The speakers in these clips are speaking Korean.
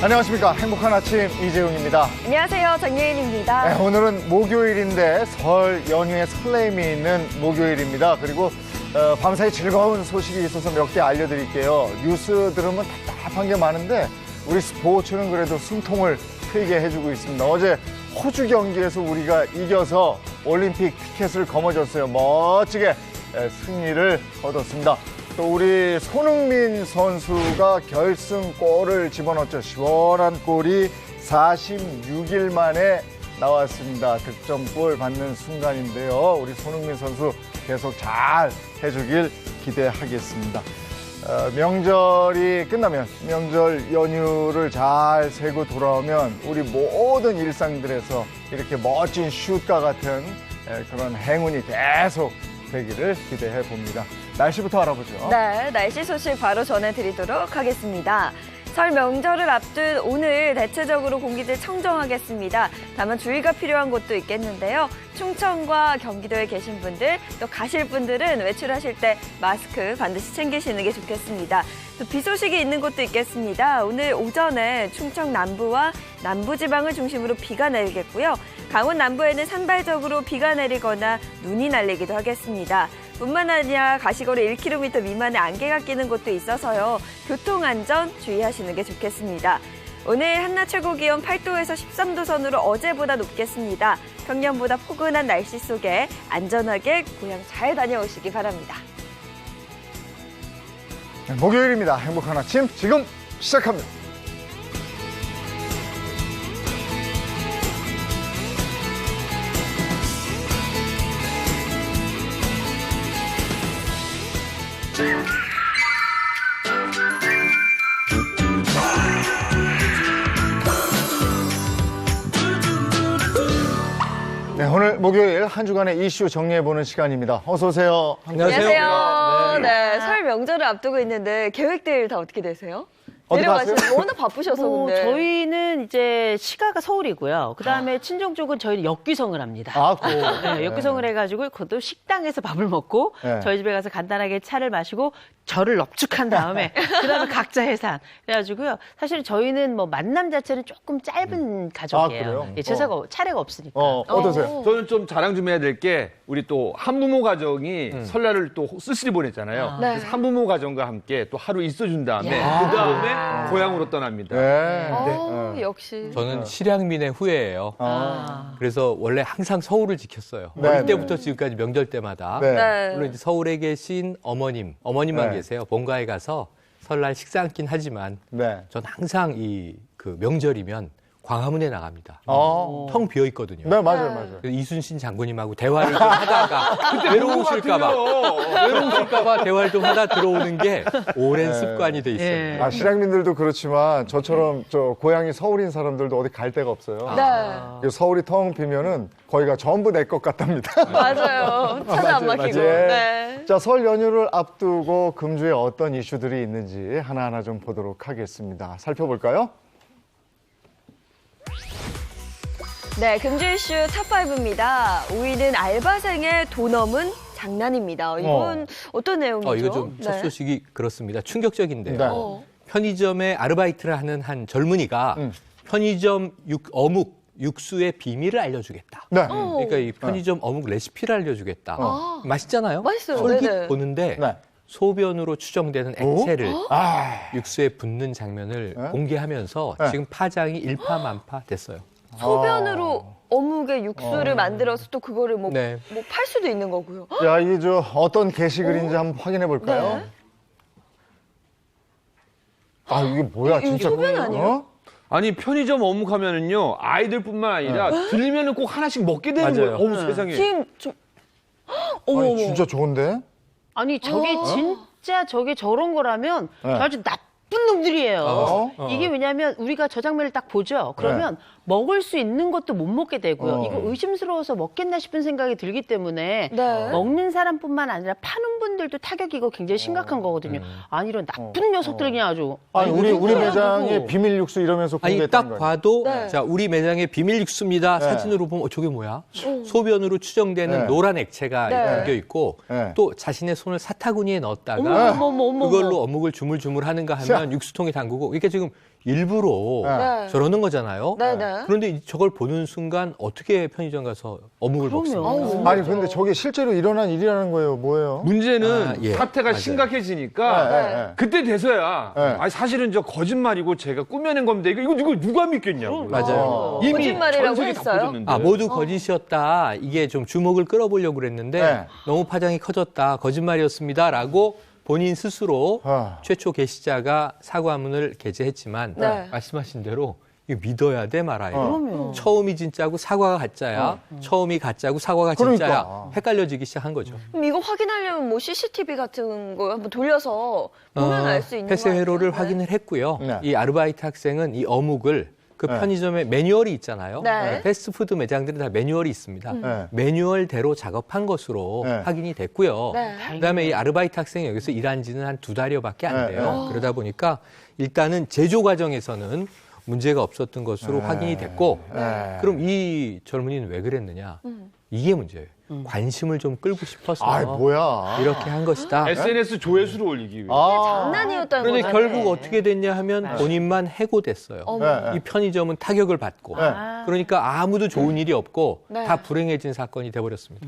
안녕하십니까. 행복한 아침 이재용입니다. 안녕하세요. 정예인입니다. 네, 오늘은 목요일인데 설 연휴에 설렘이 있는 목요일입니다. 그리고 밤사이 즐거운 소식이 있어서 몇 개 알려드릴게요. 뉴스 들으면 답답한 게 많은데 우리 스포츠는 그래도 숨통을 트이게 해주고 있습니다. 어제 호주 경기에서 우리가 이겨서 올림픽 티켓을 거머쥐었어요. 멋지게 승리를 거뒀습니다. 또 우리 손흥민 선수가 결승골을 집어넣었죠. 시원한 골이 46일 만에 나왔습니다. 득점골 받는 순간인데요. 우리 손흥민 선수 계속 잘 해주길 기대하겠습니다. 명절이 끝나면 명절 연휴를 잘 세고 돌아오면 우리 모든 일상들에서 이렇게 멋진 슛과 같은 그런 행운이 계속 되기를 기대해 봅니다. 날씨부터 알아보죠. 네, 날씨 소식 바로 전해드리도록 하겠습니다. 설 명절을 앞둔 오늘 대체적으로 공기질 청정하겠습니다. 다만 주의가 필요한 곳도 있겠는데요. 충청과 경기도에 계신 분들, 또 가실 분들은 외출하실 때 마스크 반드시 챙기시는 게 좋겠습니다. 또 비 소식이 있는 곳도 있겠습니다. 오늘 오전에 충청 남부와 남부지방을 중심으로 비가 내리겠고요. 강원 남부에는 산발적으로 비가 내리거나 눈이 날리기도 하겠습니다. 뿐만 아니라 가시거리 1km 미만의 안개가 끼는 곳도 있어서요. 교통안전 주의하시는 게 좋겠습니다. 오늘 한낮 최고 기온 8도에서 13도 선으로 어제보다 높겠습니다. 평년보다 포근한 날씨 속에 안전하게 고향 잘 다녀오시기 바랍니다. 목요일입니다. 행복한 아침 지금 시작합니다. 네, 오늘 목요일 한 주간의 이슈 정리해보는 시간입니다. 어서 오세요. 안녕하세요. 네, 설 명절을 앞두고 있는데 계획들 다 어떻게 되세요? 어디 내려가시는 가세요? 워낙 바쁘셔서 근데. 저희는 이제 시가가 서울이고요. 그다음에 친정 쪽은 저희는 역귀성을 합니다. 아, 그. 네, 역귀성을 해가지고 그것도 식당에서 밥을 먹고 네. 저희 집에 가서 간단하게 차를 마시고 절을 넙죽한 다음에 그다음에 각자 해산. 그래가지고요. 사실은 저희는 뭐 만남 자체는 조금 짧은 가족이에요. 그래요? 예, 차례가 없으니까. 어떠세요? 저는 좀 자랑 좀 해야 될 게 우리 또 한부모 가정이 설날을 또 쓸쓸히 보냈잖아요. 네. 그래서 한부모 가정과 함께 또 하루 있어준 다음에 그 다음에 고향으로 떠납니다. 네. 역시. 저는 실향민의 후예예요. 그래서 원래 항상 서울을 지켰어요. 네, 어릴 네. 때부터 지금까지 명절 때마다. 네. 네. 물론 이제 서울에 계신 어머님만 네. 계세요. 본가에 가서 설날 식사 앉긴 하지만 네. 전 항상 그 명절이면 광화문에 나갑니다. 텅 비어 있거든요. 네, 맞아요. 그래서 이순신 장군님하고 대화를 좀 하다가 외로우실까봐 대화를 좀 하다 들어오는 게 오랜 습관이 돼 있어요. 예. 아, 실향민들도 그렇지만 저처럼 고향이 서울인 사람들도 어디 갈 데가 없어요. 네. 서울이 텅 비면은 거기가 전부 내 것 같답니다. 맞아요. 차도 안 막히고. 맞아요. 네. 자, 설 연휴를 앞두고 금주에 어떤 이슈들이 있는지 하나하나 좀 보도록 하겠습니다. 살펴볼까요? 네, 금주 이슈 탑5입니다. 5위는 알바생의 돈 없은 장난입니다. 이건 어떤 내용이죠? 이거 좀 첫 소식이 그렇습니다. 충격적인데요. 네. 편의점에 아르바이트를 하는 한 젊은이가 편의점 육수의 비밀을 알려주겠다. 네. 그러니까 이 편의점 어묵 레시피를 알려주겠다. 맛있잖아요? 맛있어요. 솔깃 네네. 보는데 네. 소변으로 추정되는 액체를 아, 육수에 붓는 장면을 공개하면서 네. 지금 파장이 일파만파 됐어요. 소변으로 어묵의 육수를 만들어서 또 그거를 뭐 네. 팔 수도 있는 거고요. 자, 이게 어떤 게시글인지 한번 확인해 볼까요? 네. 아, 이게 뭐야, 이거 진짜. 소변 아니에요? 아니 편의점 어묵 하면은요 아이들뿐만 아니라 들면은 꼭 하나씩 먹게 되는 맞아요. 거예요. 어머 세상에. 지금 좀 어머. 아니, 진짜 좋은데? 아니 저게 진짜 저게 저런 거라면 네. 아주 나쁜 놈들이에요. 이게 왜냐하면 우리가 저 장면을 딱 보죠. 그러면 먹을 수 있는 것도 못 먹게 되고요. 이거 의심스러워서 먹겠나 싶은 생각이 들기 때문에 네. 먹는 사람뿐만 아니라 파는 분들도 타격이 이거 굉장히 심각한 거거든요. 아니 이런 나쁜 녀석들이 그냥 아주. 아니, 우리 그래가지고. 매장에 비밀 육수 이러면서 아니 공개했다는 딱 거예요. 봐도 네. 자 우리 매장의 비밀 육수입니다. 네. 사진으로 보면 저게 뭐야? 소변으로 추정되는 네. 노란 액체가 네. 담겨 있고 네. 또 자신의 손을 사타구니에 넣었다가 어머. 그걸로 어묵을 주물주물하는가 하면 육수통에 담그고 이게 지금 일부러 네. 저러는 거잖아요. 네네. 그런데 저걸 보는 순간 어떻게 편의점 가서 어묵을 먹습니까? 아니 근데 저게 실제로 일어난 일이라는 거예요. 뭐예요? 문제는 아, 예. 사태가 맞아요. 심각해지니까 네. 그때 돼서야 네. 아니 사실은 저 거짓말이고 제가 꾸며낸 겁니다. 이거 누가 믿겠냐고. 맞아요. 이미 거짓말이라고 전 세계 다 했어요? 퍼졌는데. 아, 모두 거짓이었다. 이게 좀 주목을 끌어보려고 그랬는데 네. 너무 파장이 커졌다. 거짓말이었습니다라고 본인 스스로 최초 게시자가 사과문을 게재했지만 네. 말씀하신 대로 이거 믿어야 돼 말아야 돼. 그럼요. 처음이 진짜고 사과가 가짜야. 처음이 가짜고 사과가 진짜야. 그러니까. 헷갈려지기 시작한 거죠. 그럼 이거 확인하려면 뭐 CCTV 같은 거 한번 돌려서 보면 알 수 있는 폐쇄 거 회로를 아니에요? 확인을 했고요. 네. 이 아르바이트 학생은 이 어묵을 그 네. 편의점에 매뉴얼이 있잖아요. 네. 패스트푸드 매장들은 다 매뉴얼이 있습니다. 네. 매뉴얼대로 작업한 것으로 네. 확인이 됐고요. 네. 그다음에 이 아르바이트 학생이 여기서 일한 지는 한 2달여밖에 안 네. 돼요. 그러다 보니까 일단은 제조 과정에서는 문제가 없었던 것으로 확인이 됐고 네. 그럼 이 젊은이는 왜 그랬느냐? 이게 문제예요. 관심을 좀 끌고 싶어서 아이 뭐야? 이렇게 한 것이다. SNS 조회수를 올리기 위해. 장난이었다는 그런데 거죠. 결국 어떻게 됐냐 하면 본인만 해고됐어요. 네. 이 편의점은 타격을 받고 네. 그러니까 아무도 좋은 일이 없고 네. 다 불행해진 사건이 돼버렸습니다.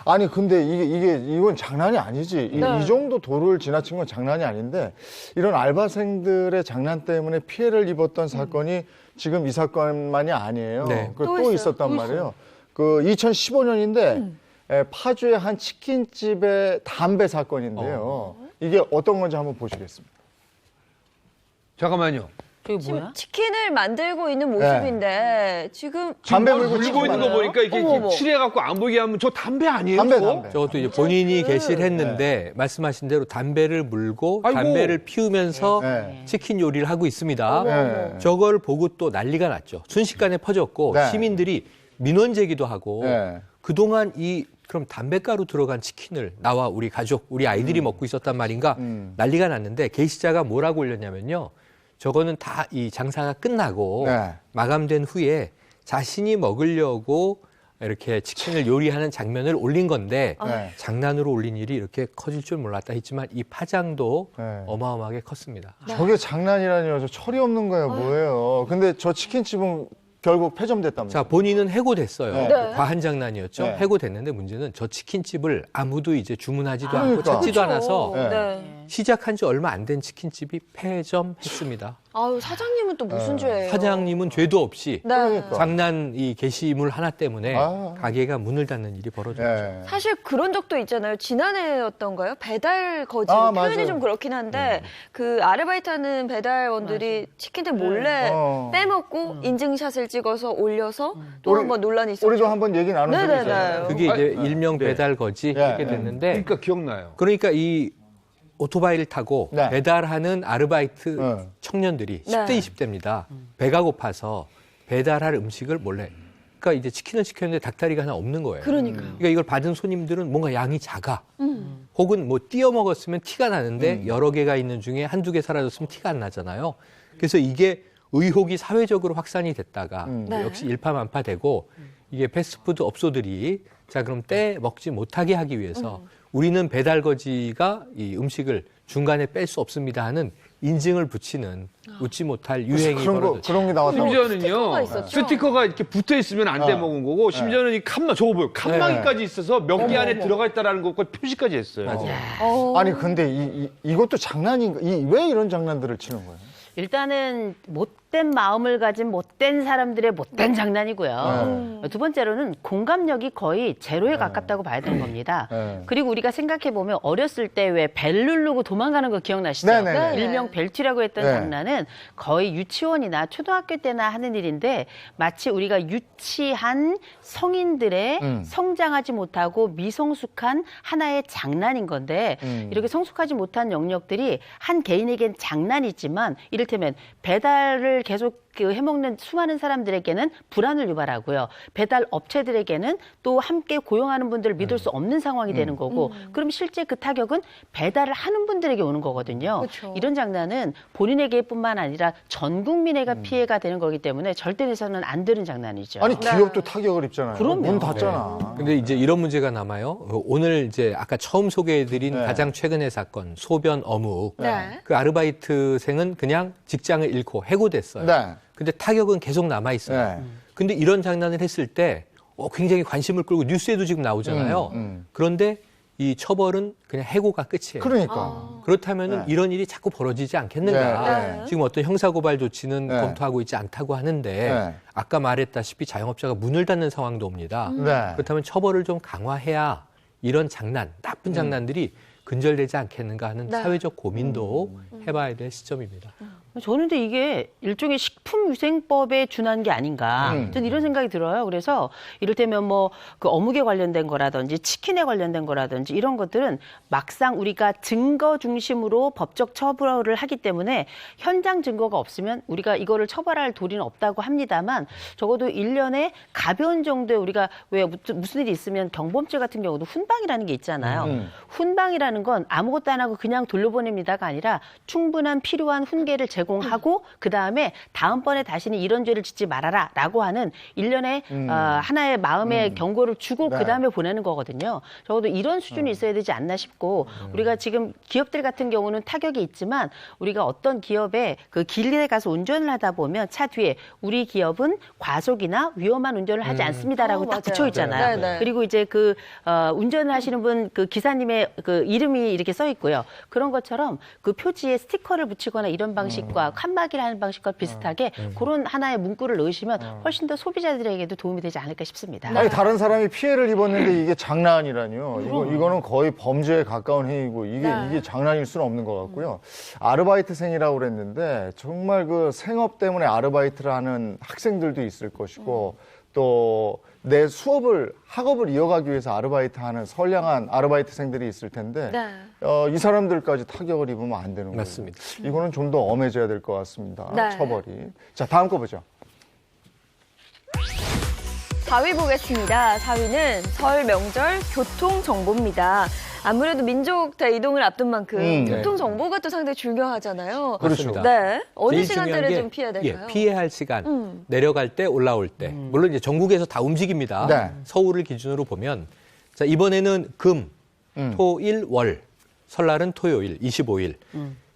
아니 근데 이건 장난이 아니지. 네. 이 정도 도를 지나친 건 장난이 아닌데 이런 알바생들의 장난 때문에 피해를 입었던 사건이 지금 이 사건만이 아니에요. 네. 또 있어요. 있었단 말이에요. 그 2015년인데 파주의 한 치킨집의 담배 사건인데요. 이게 어떤 건지 한번 보시겠습니다. 잠깐만요. 저게 지금 뭐야? 치킨을 만들고 있는 모습인데 지금 담배 뭘 물고 물고 있는 거 치킨 보니까 이게 어머. 칠해갖고 안 보이게 하면 저 담배 아니에요? 담배, 저거? 담배. 저것도 이제 본인이 게시를 했는데 말씀하신 대로 담배를 물고 아이고. 담배를 피우면서 네. 치킨 요리를 하고 있습니다. 네. 저걸 보고 또 난리가 났죠. 순식간에 퍼졌고 네. 시민들이 민원 제기도 하고 네. 그동안 그럼 담배가루 들어간 치킨을 나와 우리 가족, 우리 아이들이 먹고 있었단 말인가 난리가 났는데 게시자가 뭐라고 올렸냐면요. 저거는 다 이 장사가 끝나고 네. 마감된 후에 자신이 먹으려고 이렇게 치킨을 요리하는 장면을 올린 건데 네. 장난으로 올린 일이 이렇게 커질 줄 몰랐다 했지만 이 파장도 네. 어마어마하게 컸습니다. 저게 장난이라니요. 저 철이 없는 거예요. 뭐예요? 근데 저 치킨집은 결국 폐점됐답니다. 자, 본인은 해고됐어요. 네. 네. 과한 장난이었죠. 네. 해고됐는데 문제는 저 치킨집을 아무도 이제 주문하지도 않고 그러니까. 찾지도 않아서 네. 네. 시작한 지 얼마 안 된 치킨집이 폐점했습니다. 아유, 사장님은 또 무슨 죄예요? 사장님은 죄도 없이 네. 그러니까. 장난 이 게시물 하나 때문에 아. 가게가 문을 닫는 일이 벌어졌죠. 네. 사실 그런 적도 있잖아요. 지난해였던가요? 배달 거지 아, 표현이 맞아요. 좀 그렇긴 한데 그 아르바이트하는 배달원들이 치킨들 몰래 어. 빼먹고 인증샷을 찍어서 올려서 또 우리- 한 번 논란이 있었죠. 우리도 한번 얘기 나눈 적이 네네네. 있어요. 그게 이제 아, 일명 네. 배달 거지 네, 이렇게 네. 됐는데 그러니까 기억나요. 그러니까 이 오토바이를 타고 네. 배달하는 아르바이트 네. 청년들이 네. 10대, 20대입니다. 배가 고파서 배달할 음식을 몰래. 그러니까 이제 치킨을 시켰는데 닭다리가 하나 없는 거예요. 그러니까요. 그러니까 이걸 받은 손님들은 뭔가 양이 작아. 혹은 뭐 띄어 먹었으면 티가 나는데 여러 개가 있는 중에 한두 개 사라졌으면 티가 안 나잖아요. 그래서 이게 의혹이 사회적으로 확산이 됐다가 네. 역시 일파만파되고 이게 패스트푸드 업소들이 자 그럼 떼 먹지 못하게 하기 위해서 우리는 배달거지가 이 음식을 중간에 뺄 수 없습니다 하는 인증을 붙이는 웃지 못할 유행이 벌어졌죠. 그런 게 나왔다고. 스티커가 심지어는요. 있었죠? 스티커가 이렇게 붙어 있으면 안 돼 먹은 거고 심지어는 이 칸막 저거 보여. 칸막이까지 있어서 몇 개 안에 들어가 있다라는 것과 표시까지 했어요. 맞아요. 아니 근데 이것도 장난인가? 왜 이런 장난들을 치는 거예요? 일단은 못된 마음을 가진 못된 사람들의 못된 장난이고요. 두 번째로는 공감력이 거의 제로에 가깝다고 봐야 되는 겁니다. 네. 그리고 우리가 생각해보면 어렸을 때 왜 벨 누르고 도망가는 거 기억나시죠? 네네네. 일명 벨튀라고 했던 네. 장난은 거의 유치원이나 초등학교 때나 하는 일인데 마치 우리가 유치한 성인들의 성장하지 못하고 미성숙한 하나의 장난인 건데 이렇게 성숙하지 못한 영역들이 한 개인에겐 장난이지만 이를 이를테면 배달을 계속 해먹는 수많은 사람들에게는 불안을 유발하고요. 배달 업체들에게는 또 함께 고용하는 분들을 믿을 수 없는 상황이 되는 거고 그럼 실제 그 타격은 배달을 하는 분들에게 오는 거거든요. 그렇죠. 이런 장난은 본인에게뿐만 아니라 전 국민에게 피해가 되는 거기 때문에 절대 해서는 안 되는 장난이죠. 아니 기업도 타격을 입잖아요. 그럼요. 문 닫잖아. 근데 이제 이런 문제가 남아요. 오늘 이제 아까 처음 소개해드린 네. 가장 최근의 사건, 소변 어묵. 네. 그 아르바이트생은 그냥 직장을 잃고 해고됐어요. 네. 근데 타격은 계속 남아있어요. 네. 근데 이런 장난을 했을 때 굉장히 관심을 끌고 뉴스에도 지금 나오잖아요. 그런데 이 처벌은 그냥 해고가 끝이에요. 그러니까. 그렇다면 네. 이런 일이 자꾸 벌어지지 않겠는가. 네. 지금 어떤 형사고발 조치는 네. 검토하고 있지 않다고 하는데 네. 아까 말했다시피 자영업자가 문을 닫는 상황도 옵니다. 네. 그렇다면 처벌을 좀 강화해야 이런 장난, 나쁜 장난들이 근절되지 않겠는가 하는 네. 사회적 고민도 해봐야 될 시점입니다. 저는 근데 이게 일종의 식품위생법에 준한 게 아닌가. 저는 이런 생각이 들어요. 그래서 이를테면 뭐 그 어묵에 관련된 거라든지 치킨에 관련된 거라든지 이런 것들은 막상 우리가 증거 중심으로 법적 처벌을 하기 때문에 현장 증거가 없으면 우리가 이거를 처벌할 도리는 없다고 합니다만 적어도 1년에 가벼운 정도의 우리가 왜 무슨 일이 있으면 경범죄 같은 경우도 훈방이라는 게 있잖아요. 훈방이라는 건 아무것도 안 하고 그냥 돌려보냅니다가 아니라 충분한 필요한 훈계를 제공하고 그다음에 다음번에 다시는 이런 죄를 짓지 말아라 라고 하는 일련의 하나의 마음의 경고를 주고 네. 그다음에 보내는 거거든요. 적어도 이런 수준이 있어야 되지 않나 싶고 우리가 지금 기업들 같은 경우는 타격이 있지만 우리가 어떤 기업에 그 길에 가서 운전을 하다 보면 차 뒤에 우리 기업은 과속이나 위험한 운전을 하지 않습니다라고 딱 맞아요. 붙여 있잖아요. 네, 네. 그리고 이제 그 운전을 하시는 분 그 기사님의 그 이름이 이렇게 써 있고요. 그런 것처럼 그 표지에 스티커를 붙이거나 이런 방식과 칸막이를 하는 방식과 비슷하게 그런 하나의 문구를 넣으시면 훨씬 더 소비자들에게도 도움이 되지 않을까 싶습니다. 아니 다른 사람이 피해를 입었는데 이게 장난이라뇨. 이거는 거의 범죄에 가까운 행위고 이게 장난일 수는 없는 것 같고요. 아르바이트생이라고 그랬는데 정말 그 생업 때문에 아르바이트를 하는 학생들도 있을 것이고 또 내 학업을 이어가기 위해서 아르바이트하는 선량한 아르바이트생들이 있을 텐데 네. 이 사람들까지 타격을 입으면 안 되는 거예요. 맞습니다. 이거는 좀 더 엄해져야 될 것 같습니다. 네. 처벌이. 자, 다음 거 보죠. 4위 보겠습니다. 4위는 설 명절 교통정보입니다. 아무래도 민족 대이동을 앞둔 만큼 교통정보가 또 상당히 중요하잖아요. 그렇죠. 맞습니다. 네. 어느 제일 시간대를 중요한 게, 좀 피해야 될까요? 피해야 할 시간, 내려갈 때, 올라올 때. 물론 이제 전국에서 다 움직입니다. 네. 서울을 기준으로 보면 자 이번에는 금, 토, 일, 월, 설날은 토요일, 25일.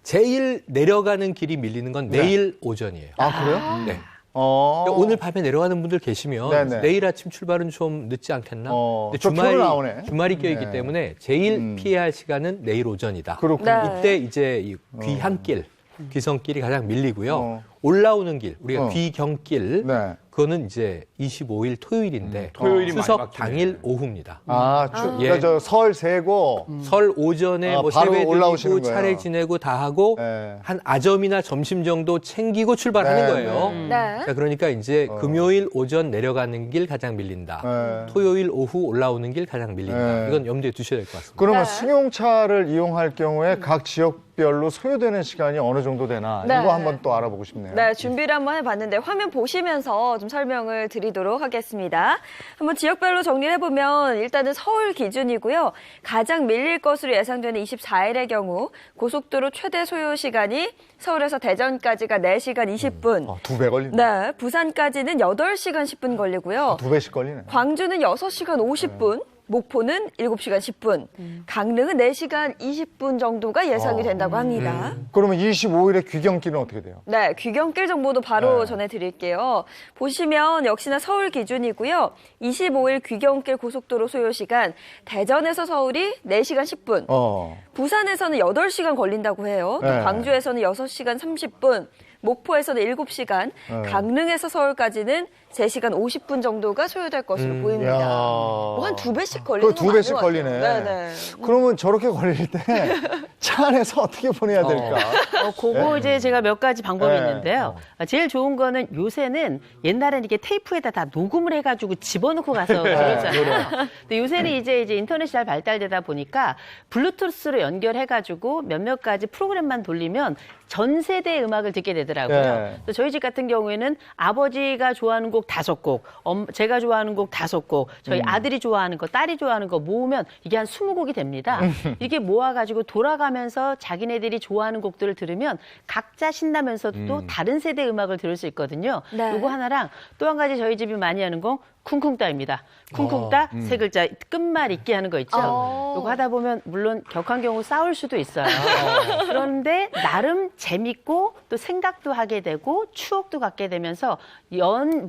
제일 내려가는 길이 밀리는 건 내일 오전이에요. 아, 그래요? 네. 어. 오늘 밤에 내려가는 분들 계시면 네네. 내일 아침 출발은 좀 늦지 않겠나? 근데 저 표로 나오네. 주말이 껴있기 네. 때문에 제일 피해야 할 시간은 내일 오전이다. 그렇군요. 네. 이때 이제 이 귀향길, 귀성길이 가장 밀리고요. 어. 올라오는 길, 우리가 어. 귀경길, 네. 그거는 이제 25일 토요일인데 토요일이 많이 추석 막히네. 당일 오후입니다. 그러니까 저 설 세고 설 오전에 뭐 바로 세배 올라오시는 드리고 거예요. 차례 지내고 다 하고 네. 한 아점이나 점심 정도 챙기고 출발하는 네, 거예요. 네. 자, 그러니까 이제 금요일 오전 내려가는 길 가장 밀린다. 네. 토요일 오후 올라오는 길 가장 밀린다. 네. 이건 염두에 두셔야 될 것 같습니다. 그러면 네. 승용차를 이용할 경우에 각 지역별로 소요되는 시간이 어느 정도 되나 네. 이거 한번 또 알아보고 싶네요. 네, 준비를 한번 해봤는데 화면 보시면서 좀 설명을 드리도록 하겠습니다. 한번 지역별로 정리를 해보면 일단은 서울 기준이고요. 가장 밀릴 것으로 예상되는 24일의 경우 고속도로 최대 소요 시간이 서울에서 대전까지가 4시간 20분. 2배 걸리네. 네, 부산까지는 8시간 10분 걸리고요. 2배씩 걸리네. 광주는 6시간 50분. 목포는 7시간 10분, 강릉은 4시간 20분 정도가 예상이 된다고 합니다. 그러면 25일에 귀경길은 어떻게 돼요? 네, 귀경길 정보도 바로 네. 전해드릴게요. 보시면 역시나 서울 기준이고요. 25일 귀경길 고속도로 소요시간 대전에서 서울이 4시간 10분, 부산에서는 8시간 걸린다고 해요. 또 네. 광주에서는 6시간 30분, 목포에서는 7시간, 강릉에서 서울까지는 3시간 50분 정도가 소요될 것으로 보입니다. 이야. 뭐 한 2배씩 걸리는 그 거 2배씩 맞는 걸리네. 것 같아요. 네네. 그러면 저렇게 걸릴 때 차 안에서 어떻게 보내야 될까? 그거 이제 제가 몇 가지 방법이 네. 있는데요. 제일 좋은 거는 요새는 옛날에는 이게 테이프에다 다 녹음을 해가지고 집어넣고 가서 그러잖아요. 근데 요새는 이제 인터넷이 잘 발달되다 보니까 블루투스로 연결해가지고 몇몇 가지 프로그램만 돌리면 전 세대의 음악을 듣게 되더라고요. 네. 그래서 저희 집 같은 경우에는 아버지가 좋아하는 곡 5곡, 제가 좋아하는 곡 5곡, 저희 아들이 좋아하는 거, 딸이 좋아하는 거 모으면 이게 한 20곡이 됩니다. 이렇게 모아가지고 돌아가면서 자기네들이 좋아하는 곡들을 들으면 각자 신나면서도 다른 세대 음악을 들을 수 있거든요. 네. 요거 하나랑 또 한 가지 저희 집이 많이 하는 건 쿵쿵따입니다. 쿵쿵따 세 글자 끝말 잇기 하는 거 있죠. 요거 하다 보면 물론 격한 경우 싸울 수도 있어요. 그런데 나름 재밌고 또 생각도 하게 되고 추억도 갖게 되면서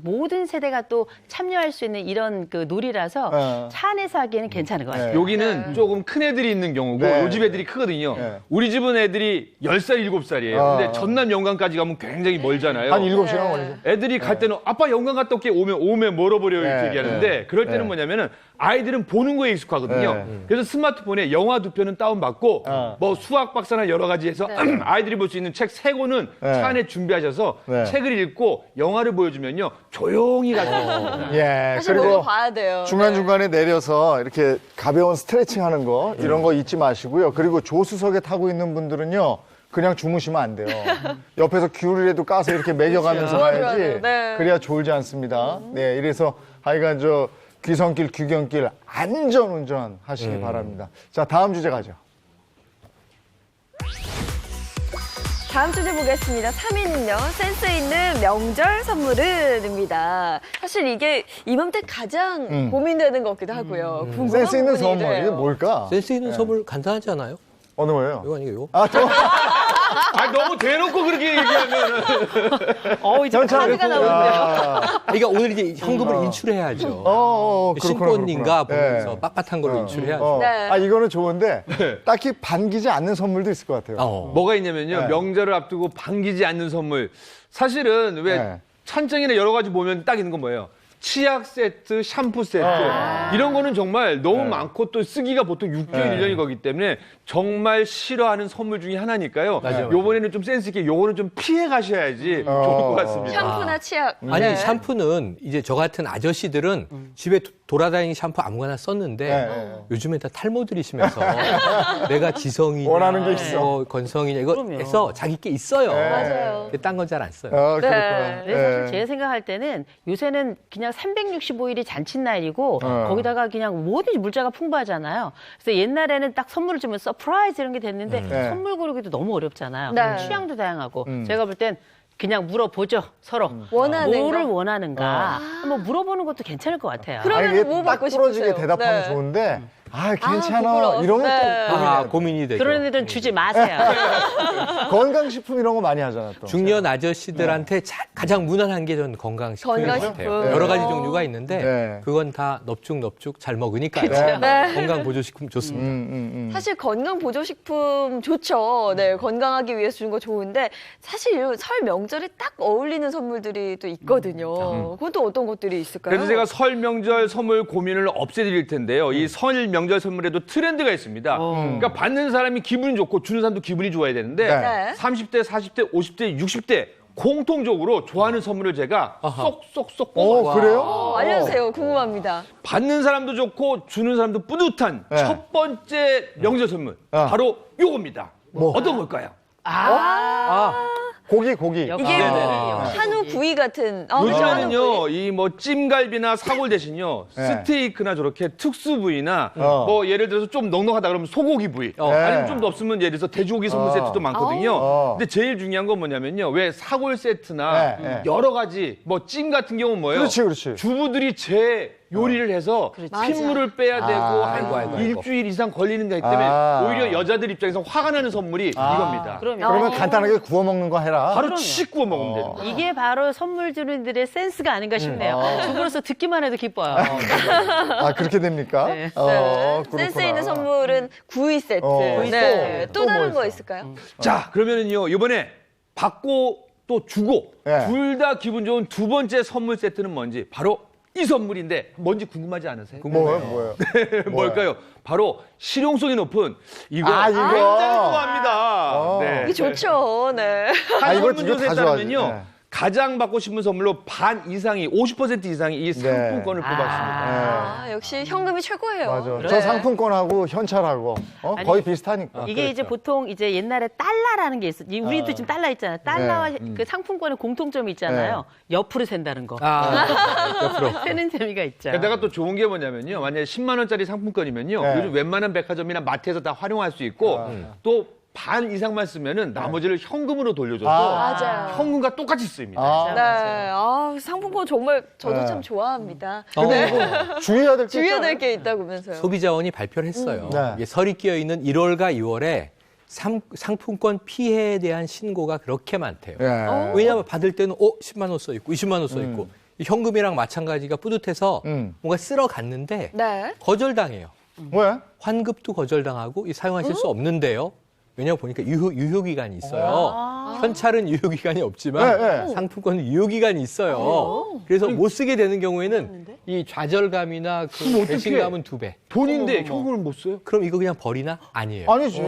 모든 세대가 또 참여할 수 있는 이런 그 놀이라서 차 안에서 하기에는 괜찮은 것 같아요. 여기는 조금 큰 애들이 있는 경우고 네. 요 집 애들이 크거든요. 네. 우리 집은 애들이 10살, 7살이에요. 근데 전남 영광까지 가면 굉장히 멀잖아요. 한 7시간 걸리죠. 애들이 갈 때는 아빠 영광 갔다 올게 오면 멀어버려요 이렇게 네, 얘기하는데 그럴 때는 네. 뭐냐면은 아이들은 보는 거에 익숙하거든요. 네. 그래서 스마트폰에 영화 2편은 다운받고 뭐 수학 박사나 여러 가지 해서 아이들이 볼 수 있는 책 3권은 네. 차 안에 준비하셔서 네. 책을 읽고 영화를 보여주면요 조용히 가서 예, 사실 그리고 보고 봐야 돼요. 중간중간에 내려서 이렇게 가벼운 스트레칭 하는 거 이런 거 잊지 마시고요. 그리고 조수석에 타고 있는 분들은요. 그냥 주무시면 안 돼요. 옆에서 귤이라도 까서 이렇게 먹여가면서 가야지. 네. 그래야 졸지 않습니다. 네, 이래서 하여간 귀성길, 귀경길 안전운전 하시기 바랍니다. 자, 다음 주제 가죠. 다음 주제 보겠습니다. 3위는요. 센스 있는 명절 선물은입니다. 사실 이게 이맘때 가장 고민되는 것 같기도 하고요. 궁금한 센스 있는 부분이 선물, 이게 이래요. 뭘까? 센스 있는 선물 간단하지 않아요? 어느 거예요? 이거 아니에요? 아, 또. 너무 대놓고 그렇게 얘기하면 이제 카드가 나오는데요. 그러니까 오늘 이제 현금을 인출해야죠. 그렇구나, 신권인가 그렇구나. 보면서 네. 빳빳한 걸로 인출해야죠. 네. 아, 이거는 좋은데 딱히 반기지 않는 선물도 있을 것 같아요. 뭐가 있냐면요. 네. 명절을 앞두고 반기지 않는 선물. 사실은 왜 네. 찬장이나 여러 가지 보면 딱 있는 건 뭐예요? 치약 세트, 샴푸 세트 이런 거는 정말 너무 많고 또 쓰기가 보통 6개월, 1년이 거기 때문에 정말 싫어하는 선물 중에 하나니까요. 맞아요. 요번에는 좀 센스 있게 요거는 좀 피해 가셔야지 좋을 것 같습니다. 샴푸나 치약. 아니 네. 샴푸는 이제 저 같은 아저씨들은 집에 돌아다니는 샴푸 아무거나 썼는데 네. 요즘에 다 탈모들이시면서 내가 지성이냐 원하는 게 있어. 건성이냐 이거 그럼요. 해서 자기 게 있어요. 맞아요. 딴 건 잘 안 써요. 그렇구나. 네, 사실 제가 생각할 때는 요새는 그냥 365일이 잔칫날이고 거기다가 그냥 뭐든지 물자가 풍부하잖아요. 그래서 옛날에는 딱 선물을 주면 서프라이즈 이런 게 됐는데 네. 선물 고르기도 너무 어렵잖아요. 네. 취향도 다양하고 제가 볼 땐 그냥 물어보죠, 서로. 원하는 뭐를 거? 원하는가. 한번 물어보는 것도 괜찮을 것 같아요. 그러면 아니, 이게 뭐 딱 받고 부러지게 싶으세요? 대답하면 네. 좋은데 괜찮아. 부끄러워. 이러면 네. 또 고민이 되죠. 그런 애들은 주지 마세요. 건강식품 이런 거 많이 하잖아 또. 중년 아저씨들한테 가장 무난한 게 전 건강식품인 것 건강식품. 같아요. 여러 가지 종류가 있는데 네. 그건 다 넙죽넙죽 잘 먹으니까요. 네. 건강보조식품 좋습니다. 사실 건강 보조식품 좋죠. 네, 건강하기 위해서 주는 거 좋은데 사실 이런 설 명절에 딱 어울리는 선물들이 또 있거든요. 그건 또 어떤 것들이 있을까요? 그래서 제가 설 명절 선물 고민을 없애드릴 텐데요. 이 설 명절 선물에도 트렌드가 있습니다. 그러니까 받는 사람이 기분이 좋고 주는 사람도 기분이 좋아야 되는데 네. 30대, 40대, 50대, 60대 공통적으로 좋아하는 선물을 제가 쏙쏙쏙 그래요? 알려주세요. 궁금합니다. 받는 사람도 좋고 주는 사람도 뿌듯한 네. 첫 번째 명절 선물 바로 요겁니다. 어떤 걸까요? 고기. 이게 네네네. 한우 구이 같은. 요즘에는요, 이 뭐 찜갈비나 사골 대신요, 네. 스테이크나 저렇게 특수 부위나 어. 뭐 예를 들어서 좀 넉넉하다 그러면 소고기 부위, 아니면 좀 더 없으면 예를 들어서 돼지고기 선물 세트도 많거든요. 근데 제일 중요한 건 뭐냐면요, 왜 사골 세트나 네. 여러 가지 뭐 찜 같은 경우는 뭐예요? 그렇지. 주부들이 제 요리를 해서 핏물을 빼야 되고 한 일주일 이상 걸리는 거기 때문에 오히려 여자들 입장에서 화가 나는 선물이 이겁니다. 그러면 간단하게 구워 먹는 거 해라. 바로 씩 구워 먹으면 됩니다. 이게 바로 선물 주는 들의 센스가 아닌가 싶네요. 주부로서 듣기만 해도 기뻐요. 그렇게 됩니까? 네. 그렇구나. 센스 있는 선물은 구이 세트. 구이 네. 세트. 또 또 다른 뭐 거 있어? 있을까요? 자, 그러면은요, 이번에 받고 또 주고 네. 둘 다 기분 좋은 두 번째 선물 세트는 뭔지 바로 이 선물인데 뭔지 궁금하지 않으세요? 뭐예요? 뭘까요? 바로 실용성이 높은 이거 이거. 굉장히 좋아합니다. 네. 이게 좋죠. 네. 한 이걸 선물 다 조사에 좋아하지. 따르면요. 네. 가장 받고 싶은 선물로 반 이상이 50% 이상이 이 상품권을 뽑았습니다. 역시 현금이 최고예요. 맞아. 네. 저 상품권하고 현찰하고 아니, 거의 비슷하니까. 이게 이제 보통 이제 옛날에 달러라는 게 있어. 우리도 지금 달러 있잖아요. 달러와 그 상품권의 공통점이 있잖아요. 옆으로 샌다는 거. 옆으로. 세는 재미가 있죠. 게다가 또 좋은 게 뭐냐면요. 만약에 10만 원짜리 상품권이면요. 네. 요즘 웬만한 백화점이나 마트에서 다 활용할 수 있고 또 반 이상만 쓰면은 나머지를 현금으로 돌려줘서 맞아요. 현금과 똑같이 쓰입니다. 네. 상품권 정말 저도 참 좋아합니다. 근데 이거 주의해야 될 게 주의해야 있잖아요. 될 게 있다면서요. 소비자원이 발표를 했어요. 네. 이게 설이 끼어 있는 1월과 2월에 상품권 피해에 대한 신고가 그렇게 많대요. 예. 왜냐하면 받을 때는 10만 원 써 있고 20만 원 써 있고 현금이랑 마찬가지가 뿌듯해서 뭔가 쓸어 갔는데 네. 거절당해요. 왜? 환급도 거절당하고 사용하실 수 없는데요. 왜냐하면 보니까 유효기간이 있어요. 현찰은 유효기간이 없지만 네, 네. 상품권은 유효기간이 있어요. 그래서 못 쓰게 되는 경우에는 이 좌절감이나 그 배신감은 2배. 돈인데 현금을 못 써요? 그럼 이거 그냥 버리나? 아니에요. 아니지.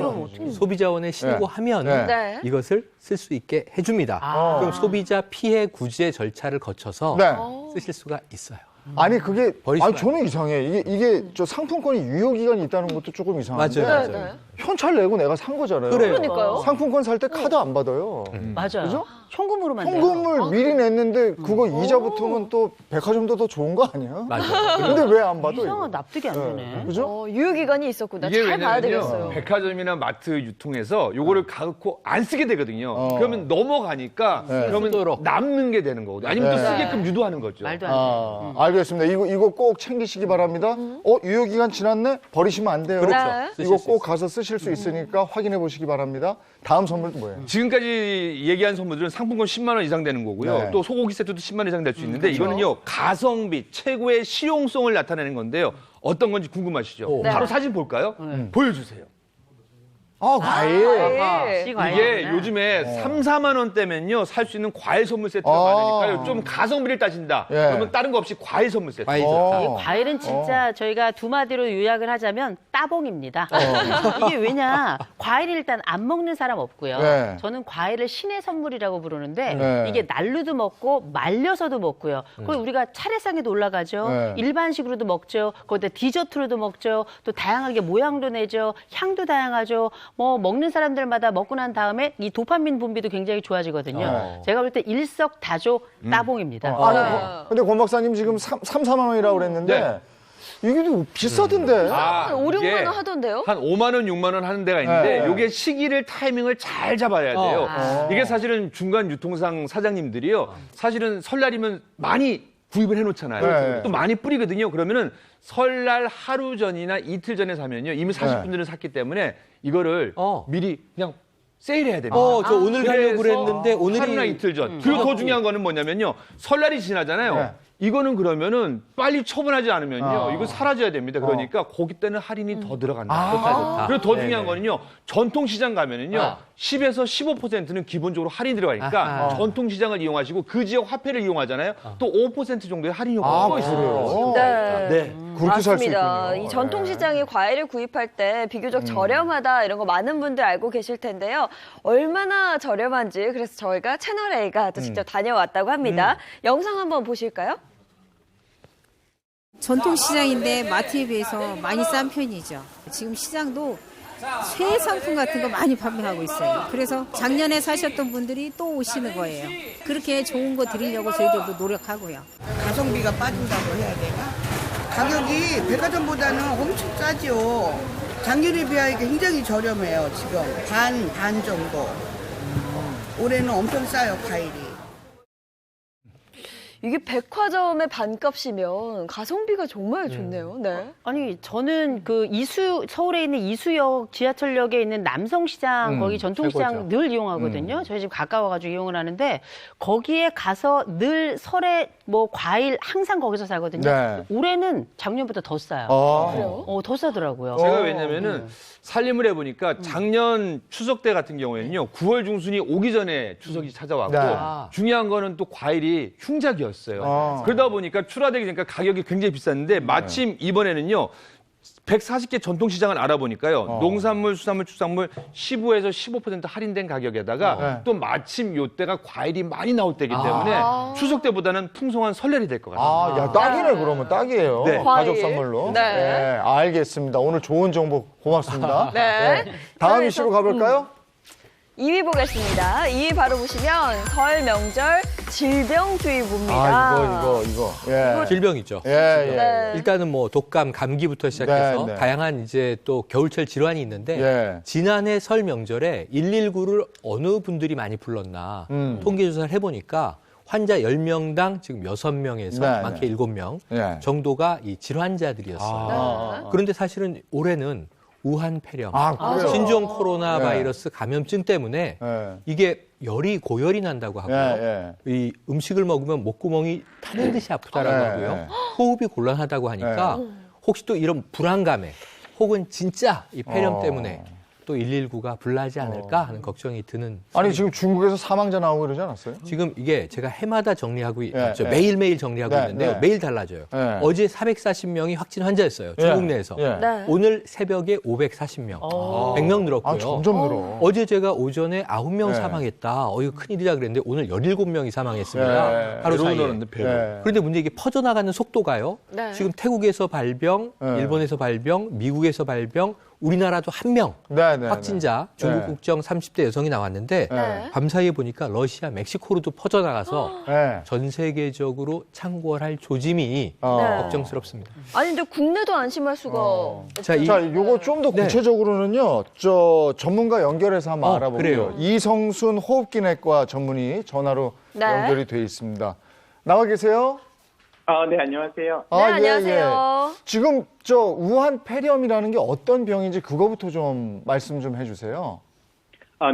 소비자원에 신고하면 네. 이것을 쓸 수 있게 해줍니다. 그럼 소비자 피해 구제 절차를 거쳐서 네. 쓰실 수가 있어요. 아니 그게 버리시면 저는 이상해. 이게 저 상품권이 유효 기간이 있다는 것도 조금 이상한데. 맞아요. 네. 현찰 내고 내가 산 거잖아요. 그래요. 그러니까요. 상품권 살 때 카드 안 받아요. 맞아요. 그죠? 현금으로만 내요. 현금을 미리 냈는데 그거 이자 붙으면 또 백화점도 더 좋은 거 아니야? 맞아요. 근데 왜 안 받아? 이상한 이거? 납득이 안 되네. 그죠? 유효기간이 있었구나. 이게 잘 봐야 되겠어요. 왜냐면요. 백화점이나 마트 유통에서 요거를 갖고 안 쓰게 되거든요. 그러면 넘어가니까 그러면 쓰도록. 남는 게 되는 거거든요. 아니면 또 네. 쓰게끔 유도하는 거죠. 말도 안 돼. 알겠습니다. 이거 꼭 챙기시기 바랍니다. 유효 기간 지났네? 버리시면 안 돼요. 그렇죠. 네. 쓰실 이거 수 꼭 가서 쓰실 수 있으니까 확인해 보시기 바랍니다. 다음 선물도 뭐예요? 지금까지 얘기한 선물들은 상품권 10만 원 이상 되는 거고요. 네. 또 소고기 세트도 10만 원 이상 될 수 있는데 이거는요. 가성비 최고의 실용성을 나타내는 건데요. 어떤 건지 궁금하시죠? 네. 바로 사진 볼까요? 보여주세요. 과일. 네. 이게 요즘에 3, 4만 원대면요. 살 수 있는 과일 선물 세트가 많으니까요. 좀 가성비를 따진다. 예. 그러면 다른 거 없이 과일 선물 세트. 과일 어. 과일은 진짜 저희가 두 마디로 요약을 하자면 따봉입니다. 이게 왜냐, 과일 일단 안 먹는 사람 없고요. 네. 저는 과일을 신의 선물이라고 부르는데 네. 이게 날로도 먹고 말려서도 먹고요. 그리고 우리가 차례상에도 올라가죠. 네. 일반식으로도 먹죠. 거기다 디저트로도 먹죠. 또 다양하게 모양도 내죠. 향도 다양하죠. 뭐 먹는 사람들마다 먹고 난 다음에 이 도파민 분비도 굉장히 좋아지거든요. 제가 볼 때 일석다조 따봉입니다. 근데 권 박사님 지금 3, 4만 원이라고 그랬는데 네. 이게 좀 비싸던데. 5, 6만 이게 원 하던데요? 한 5만 원, 6만 원 하는 데가 있는데 네. 이게 시기를 타이밍을 잘 잡아야 돼요. 이게 사실은 중간 유통상 사장님들이요. 사실은 설날이면 많이 구입을 해놓잖아요. 네. 또 많이 뿌리거든요. 그러면은 설날 하루 전이나 이틀 전에 사면요. 이미 사실 분들은 샀기 때문에 이거를 미리 그냥 세일해야 됩니다. 저 오늘 가려고 그래서 그랬는데 오늘이 하루나 이틀 전. 그리고 더 중요한 거는 뭐냐면요. 설날이 지나잖아요. 네. 이거는 그러면은 빨리 처분하지 않으면요. 이거 사라져야 됩니다. 그러니까 거기 때는 할인이 더 들어간다. 좋다. 그리고 더 중요한 거는요. 전통시장 가면은요. 10에서 15%는 기본적으로 할인이 들어가니까 전통시장을 이용하시고 그 지역 화폐를 이용하잖아요. 또 5% 정도의 할인 효과가 있어요. 그래요? 네. 네. 그렇게 살 수 맞습니다. 있군요. 이 전통시장에 과일을 구입할 때 비교적 저렴하다 이런 거 많은 분들 알고 계실 텐데요. 얼마나 저렴한지 그래서 저희가 채널A가 또 직접 다녀왔다고 합니다. 영상 한번 보실까요? 전통시장인데 마트에 비해서 많이 싼 편이죠. 지금 시장도 새 상품 같은 거 많이 판매하고 있어요. 그래서 작년에 사셨던 분들이 또 오시는 거예요. 그렇게 좋은 거 드리려고 저희들도 노력하고요. 가성비가 빠진다고 해야 되나? 가격이 백화점보다는 엄청 싸죠. 작년에 비하니까 굉장히 저렴해요, 지금. 반 정도. 올해는 엄청 싸요, 과일이. 이게 백화점의 반값이면 가성비가 정말 좋네요. 네. 아니 저는 그 서울에 있는 이수역 지하철역에 있는 남성시장 거기 전통시장 최고죠. 늘 이용하거든요. 저희 집 가까워가지고 이용을 하는데 거기에 가서 늘 설에 뭐 과일 항상 거기서 사거든요. 네. 올해는 작년보다 더 싸요. 그래요? 더 싸더라고요. 제가 왜냐면은 살림을 해보니까 작년 추석 때 같은 경우에는요. 9월 중순이 오기 전에 추석이 찾아왔고 네. 중요한 거는 또 과일이 흉작이었어요. 아. 그러다 보니까 출하되기 전까 가격이 굉장히 비쌌는데 마침 이번에는요. 140개 전통시장을 알아보니까요. 농산물, 수산물, 축산물 15에서 15% 할인된 가격에다가 또 마침 요때가 과일이 많이 나올 때이기 때문에 추석 때보다는 풍성한 설날이 될 것 같아요. 야, 딱이네, 그러면 딱이에요. 네. 가족 과일. 선물로. 네. 알겠습니다. 오늘 좋은 정보 고맙습니다. 네. 다음 이슈로 가볼까요? 2위 보겠습니다. 2위 바로 보시면 설 명절 질병주의보입니다. 이거. 예. 질병이죠. 예, 예. 네. 일단은 뭐 독감, 감기부터 시작해서 네, 네. 다양한 이제 또 겨울철 질환이 있는데 예. 지난해 설 명절에 119를 어느 분들이 많이 불렀나 통계조사를 해보니까 환자 10명당 지금 6명에서 네, 많게 네. 7명 예. 정도가 이 질환자들이었어요. 아. 그런데 사실은 올해는 우한 폐렴, 그래요? 신종 코로나 네. 바이러스 감염증 때문에 예. 이게 고열이 난다고 하고요. 예, 이 음식을 먹으면 목구멍이 타는 듯이 아프다라고 네, 하고요. 네. 호흡이 곤란하다고 하니까 혹시 또 이런 불안감에 혹은 진짜 이 폐렴 때문에 또 119가 불나지 않을까 하는 걱정이 드는. 아니, 지금 중국에서 사망자 나오고 그러지 않았어요? 지금 이게 제가 해마다 정리하고 있죠. 네. 매일매일 정리하고 네, 있는데요. 네. 매일 달라져요. 네. 어제 440명이 확진 환자였어요. 중국 내에서. 예. 네. 오늘 새벽에 540명. 100명 늘었고요. 점점 늘어. 어제 제가 오전에 9명 네. 사망했다. 이거 큰일이다 그랬는데 오늘 17명이 사망했습니다. 네. 하루 사이에. 예. 그런데 문제 이게 퍼져나가는 속도가요. 네. 지금 태국에서 발병, 네. 일본에서 발병, 미국에서 발병, 우리나라도 한 명 네, 네, 확진자 중국 네. 국적 30대 여성이 나왔는데 네. 밤사이에 보니까 러시아, 멕시코로도 퍼져나가서 네. 전 세계적으로 창궐할 조짐이 네. 걱정스럽습니다. 아니, 근데 국내도 안심할 수가 없죠. 자, 자, 요거 좀 더 네. 구체적으로는요, 전문가 연결해서 한번 알아볼게요. 그래요. 이성순 호흡기내과 전문의 전화로 네. 연결이 돼 있습니다. 나와 계세요? 네, 안녕하세요. 네, 안녕하세요. 지금 우한 폐렴이라는 게 어떤 병인지 그거부터 좀 말씀 좀 해주세요.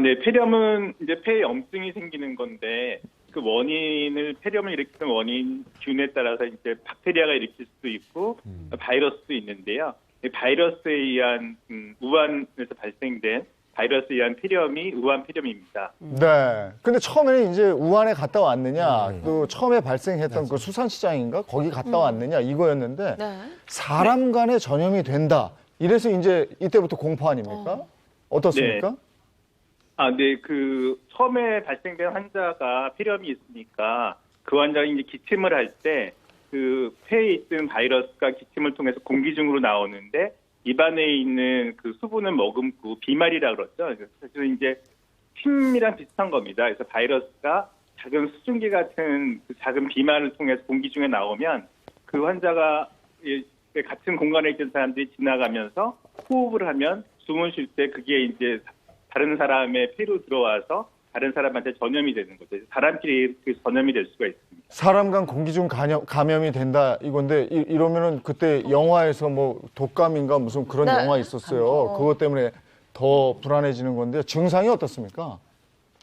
네, 폐렴은 이제 폐에 염증이 생기는 건데, 그 원인을, 폐렴을 일으키는 원인, 균에 따라서 이제 박테리아가 일으킬 수도 있고, 바이러스도 있는데요. 이 바이러스에 의한, 우한에서 발생된 바이러스에 의한 폐렴이 우한 폐렴입니다. 네. 근데 처음에는 이제 우한에 갔다 왔느냐, 또 처음에 발생했던 그 수산시장인가? 거기 갔다 왔느냐, 이거였는데, 네. 사람 간에 전염이 된다. 이래서 이제 이때부터 공포 아닙니까? 어떻습니까? 네, 처음에 발생된 환자가 폐렴이 있으니까 그 환자가 이제 기침을 할 때 그 폐에 있는 바이러스가 기침을 통해서 공기 중으로 나오는데 입안에 있는 그 수분을 머금고 비말이라 그러죠. 사실은 이제 침이랑 비슷한 겁니다. 그래서 바이러스가 작은 수증기 같은 그 작은 비말을 통해서 공기 중에 나오면 그 환자가 같은 공간에 있던 사람들이 지나가면서 호흡을 하면 숨을 쉴 때 그게 이제 다른 사람의 폐로 들어와서 다른 사람한테 전염이 되는 거죠. 사람 피에 전염이 될 수가 있습니다. 사람 간 공기 중 감염이 된다 이건데 이러면은 그때 영화에서 뭐 독감인가 무슨 그런 네. 영화 있었어요. 그것 때문에 더 불안해지는 건데 증상이 어떻습니까?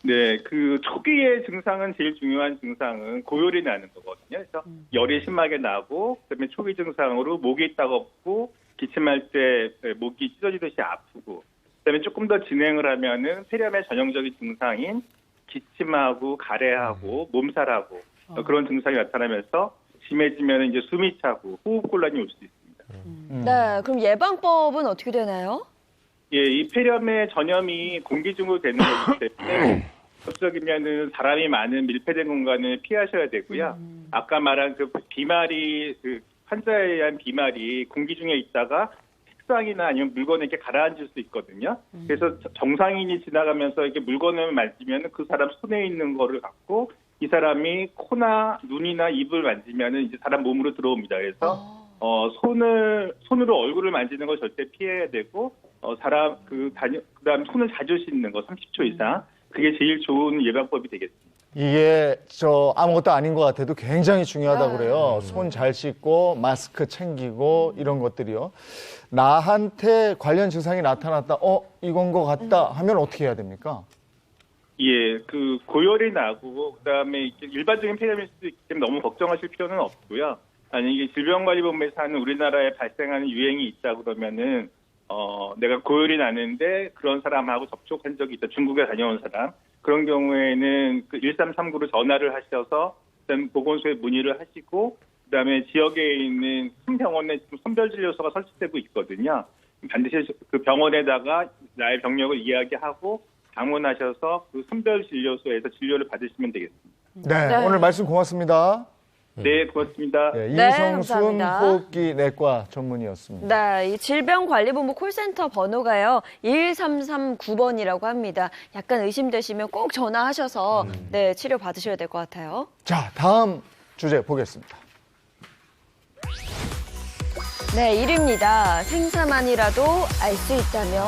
네, 그 초기의 증상은 제일 중요한 증상은 고열이 나는 거거든요. 그래서 열이 심하게 나고 그다음에 초기 증상으로 목이 따갑고 기침할 때 목이 찢어지듯이 아프고 그다음에 조금 더 진행을 하면은 폐렴의 전형적인 증상인 기침하고 가래하고 몸살하고 그런 증상이 나타나면서 심해지면 이제 숨이 차고 호흡곤란이 올 수 있습니다. 네, 그럼 예방법은 어떻게 되나요? 예, 이 폐렴의 전염이 공기 중으로 되는 거기 때문에 접촉이면은 사람이 많은 밀폐된 공간을 피하셔야 되고요. 아까 말한 그 비말이 그 환자에 의한 비말이 공기 중에 있다가 책상이나 아니면 물건에 이렇게 가라앉을 수 있거든요. 그래서 정상인이 지나가면서 이렇게 물건을 만지면 그 사람 손에 있는 거를 갖고 이 사람이 코나 눈이나 입을 만지면은 이제 사람 몸으로 들어옵니다. 그래서 손으로 얼굴을 만지는 거 절대 피해야 되고 그다음 손을 자주 씻는 거 30초 이상 그게 제일 좋은 예방법이 되겠습니다. 이게 아무것도 아닌 것 같아도 굉장히 중요하다고 그래요. 손 잘 씻고 마스크 챙기고 이런 것들이요. 나한테 관련 증상이 나타났다. 이건 것 같다 하면 어떻게 해야 됩니까? 예, 그 고열이 나고 그다음에 일반적인 폐렴일 수도 있기 때문에 너무 걱정하실 필요는 없고요. 아니 이게 질병관리본부에서 하는 우리나라에 발생하는 유행이 있다 그러면은 내가 고열이 나는데 그런 사람하고 접촉한 적이 있다. 중국에 다녀온 사람. 그런 경우에는 그 1339로 전화를 하셔서 일단 보건소에 문의를 하시고 그다음에 지역에 있는 큰 병원에 지금 선별진료소가 설치되고 있거든요. 반드시 그 병원에다가 나의 병력을 이야기하고 방문하셔서 그 선별진료소에서 진료를 받으시면 되겠습니다. 네, 오늘 말씀 고맙습니다. 네, 고맙습니다. 네, 네, 이성순 감사합니다. 호흡기 내과 전문의였습니다. 네, 이 질병관리본부 콜센터 번호가요 1339번이라고 합니다. 약간 의심되시면 꼭 전화하셔서 네 치료 받으셔야 될 것 같아요. 자, 다음 주제 보겠습니다. 네, 1위입니다. 생사만이라도 알 수 있다면.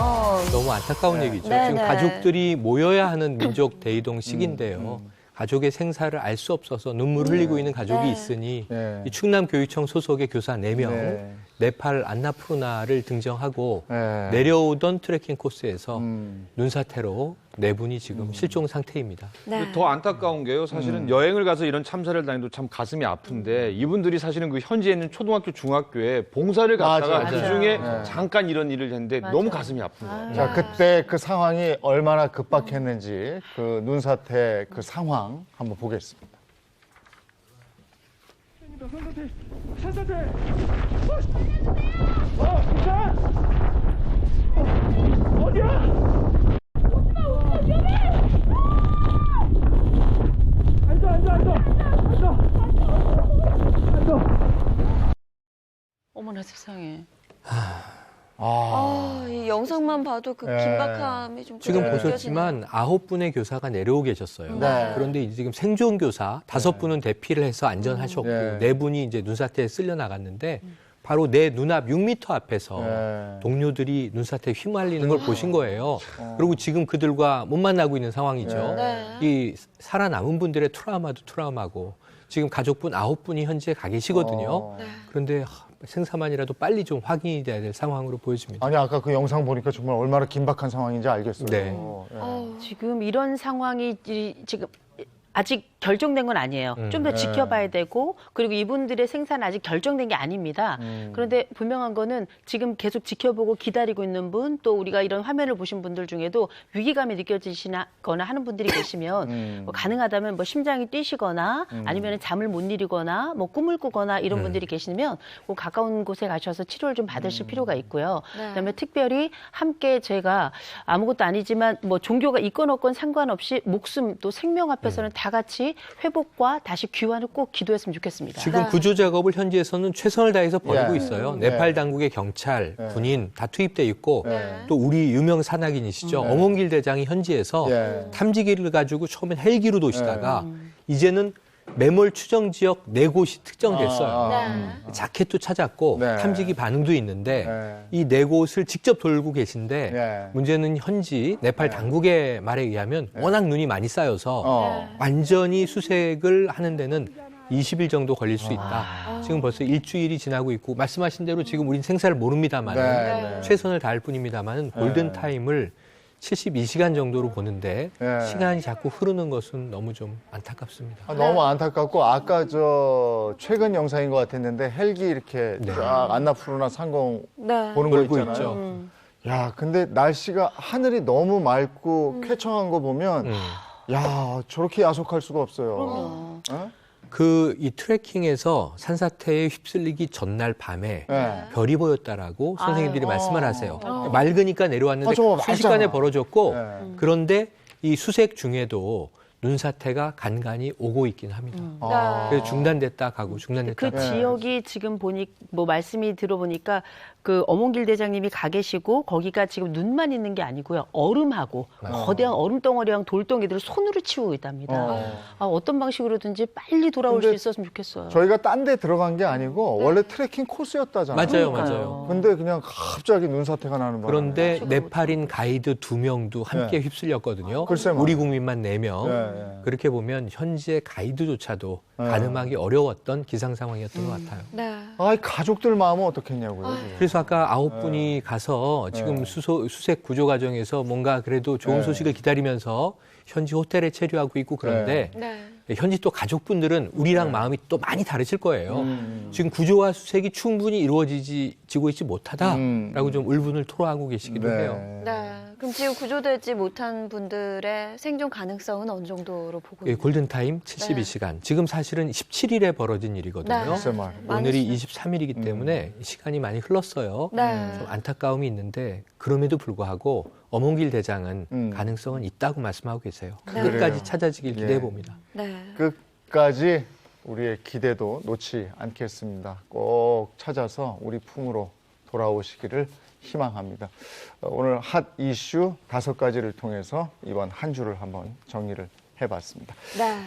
너무 안타까운 얘기죠. 네, 지금 네. 가족들이 모여야 하는 민족 대이동 시기인데요. 가족의 생사를 알 수 없어서 눈물 흘리고 있는 가족이 네. 있으니 네. 이 충남교육청 소속의 교사 4명, 네. 네팔 안나푸르나를 등정하고 네. 내려오던 트레킹 코스에서 음. 눈사태로 4분이 지금 실종 상태입니다. 네. 더 안타까운 게요. 사실은 여행을 가서 이런 참사를 당해도 참 가슴이 아픈데 이분들이 사실은 그 현지에 있는 초등학교, 중학교에 봉사를 갔다가 맞아요. 그중에 맞아요. 잠깐 이런 일을 했는데 너무 가슴이 아픈 거예요. 자, 그때 그 상황이 얼마나 급박했는지 그 눈사태 그 상황 한번 보겠습니다. 어머나 세상에. 이 영상만 봐도 그 네. 긴박함이 좀 지금 그대로 보셨지만 9분의 교사가 내려오 계셨어요. 네. 그런데 이제 지금 생존 교사 5분은 대피를 해서 안전하셨고 네. 4분이 이제 눈사태에 쓸려 나갔는데 바로 내 눈앞 6m 앞에서 네. 동료들이 눈사태에 휘말리는 걸 보신 거예요. 그리고 지금 그들과 못 만나고 있는 상황이죠. 네. 이 살아남은 분들의 트라우마도 트라우마고 지금 가족분 9분이 현재 가 계시거든요. 네. 그런데 생사만이라도 빨리 좀 확인이 돼야 될 상황으로 보여집니다. 아니, 아까 그 영상 보니까 정말 얼마나 긴박한 상황인지 알겠어요. 네. 지금 이런 상황이 지금 아직 결정된 건 아니에요. 좀 더 네. 지켜봐야 되고 그리고 이분들의 생사는 아직 결정된 게 아닙니다. 그런데 분명한 거는 지금 계속 지켜보고 기다리고 있는 분 또 우리가 이런 화면을 보신 분들 중에도 위기감이 느껴지시거나 하는 분들이 계시면 뭐 가능하다면 뭐 심장이 뛰시거나 아니면 잠을 못 이루거나 뭐 꿈을 꾸거나 이런 분들이 계시면 뭐 가까운 곳에 가셔서 치료를 좀 받으실 필요가 있고요. 네. 그다음에 특별히 함께 제가 아무것도 아니지만 뭐 종교가 있건 없건 상관없이 목숨 또 생명 앞에서는 다 같이 회복과 다시 귀환을 꼭 기도했으면 좋겠습니다. 지금 네. 구조 작업을 현지에서는 최선을 다해서 벌이고 예. 있어요. 네. 네팔 당국의 경찰, 네. 군인 다 투입돼 있고 네. 또 우리 유명 산악인이시죠. 어몽길 대장이 현지에서 네. 탐지기를 가지고 처음엔 헬기로 도시다가 이제는 매몰 추정 지역 4곳이 특정됐어요. 네. 자켓도 찾았고 네. 탐지기 반응도 있는데 네. 이 4곳을 직접 돌고 계신데 네. 문제는 현지 네팔 당국의 말에 의하면 워낙 눈이 많이 쌓여서 완전히 수색을 하는 데는 20일 정도 걸릴 수 있다. 지금 벌써 일주일이 지나고 있고 말씀하신 대로 지금 우린 생사를 모릅니다만 네, 네. 최선을 다할 뿐입니다만 골든타임을 72시간 정도로 보는데 네. 시간이 자꾸 흐르는 것은 너무 좀 안타깝습니다. 너무 안타깝고 아까 저 최근 영상인 것 같았는데 헬기 이렇게 쫙 안나푸르나 상공 네. 보는 거 돌고 있잖아요. 있죠. 야, 근데 날씨가 하늘이 너무 맑고 쾌청한 거 보면 야, 저렇게 야속할 수가 없어요. 어? 이 트레킹에서 산사태에 휩쓸리기 전날 밤에 네. 별이 보였다라고 선생님들이 말씀을 하세요. 맑으니까 내려왔는데 저거 순식간에 맑잖아. 벌어졌고 네. 그런데 이 수색 중에도 눈사태가 간간히 오고 있긴 합니다. 그래서 중단됐다 가고 중단됐다 그 가고. 지역이 지금 뭐 말씀이 들어보니까 그 어몽길 대장님이 가 계시고 거기가 지금 눈만 있는 게 아니고요. 얼음하고 거대한 얼음 덩어리랑 돌덩이들을 손으로 치우고 있답니다. 어떤 방식으로든지 빨리 돌아올 수 근데 있었으면 좋겠어요. 저희가 딴 데 들어간 게 아니고 원래 트레킹 코스였다잖아요. 맞아요, 그러니까요. 맞아요. 근데 그냥 갑자기 눈사태가 나는 바람에. 그런데 네팔인 가이드 2명도 함께 네. 휩쓸렸거든요. 글쎄 우리 국민만 4명. 네. 그렇게 보면 현재 가이드조차도 가늠하기 어려웠던 기상 상황이었던 것 같아요. 네. 아이, 가족들 마음은 어떻겠냐고요. 지금. 그래서 아까 9분이 가서 지금 수색 구조 과정에서 뭔가 그래도 좋은 네. 소식을 기다리면서 현지 호텔에 체류하고 있고 그런데 네. 현지 또 가족분들은 우리랑 마음이 또 많이 다르실 거예요. 지금 구조화 수색이 충분히 이루어지고 있지 못하다라고 좀 울분을 토로하고 계시기도 해요. 네. 그럼 지금 구조되지 못한 분들의 생존 가능성은 어느 정도로 보고 예, 있나요? 골든타임 72시간. 지금 사실은 17일에 벌어진 일이거든요. 네. 글쎄 말. 오늘이 23일이기 때문에 시간이 많이 흘렀어요. 네. 좀 안타까움이 있는데 그럼에도 불구하고 어몽길 대장은 가능성은 있다고 말씀하고 계세요. 네. 끝까지 그래요. 찾아지길 예. 기대해 봅니다. 네. 끝까지 우리의 기대도 놓지 않겠습니다. 꼭 찾아서 우리 품으로 돌아오시기를 희망합니다. 오늘 핫 이슈 5가지를 통해서 이번 한 주를 한번 정리를 해봤습니다. 네.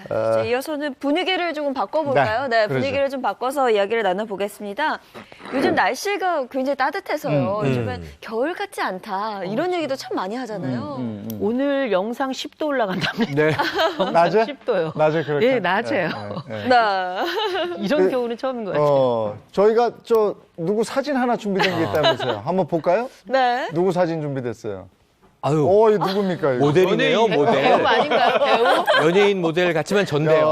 이제 이어서는 분위기를 조금 바꿔볼까요? 네, 네, 분위기를 그러죠. 좀 바꿔서 이야기를 나눠보겠습니다. 요즘 날씨가 굉장히 따뜻해서요. 요즘엔 겨울 같지 않다. 이런 얘기도 참 많이 하잖아요. 오늘 영상 10도 올라간답니다. 네. 낮에? 10도요. 낮에 그렇게. 예, 낮에요. 네. 네. 이런 겨울은 처음인 것 같아요. 저희가 누구 사진 하나 준비된 게 있다면서요. 한번 볼까요? 네. 누구 사진 준비됐어요? 아유, 이거 누굽니까? 이거? 모델이네요, 배우 모델. 아닌가요, 배우? 연예인 모델 같지만 전데요.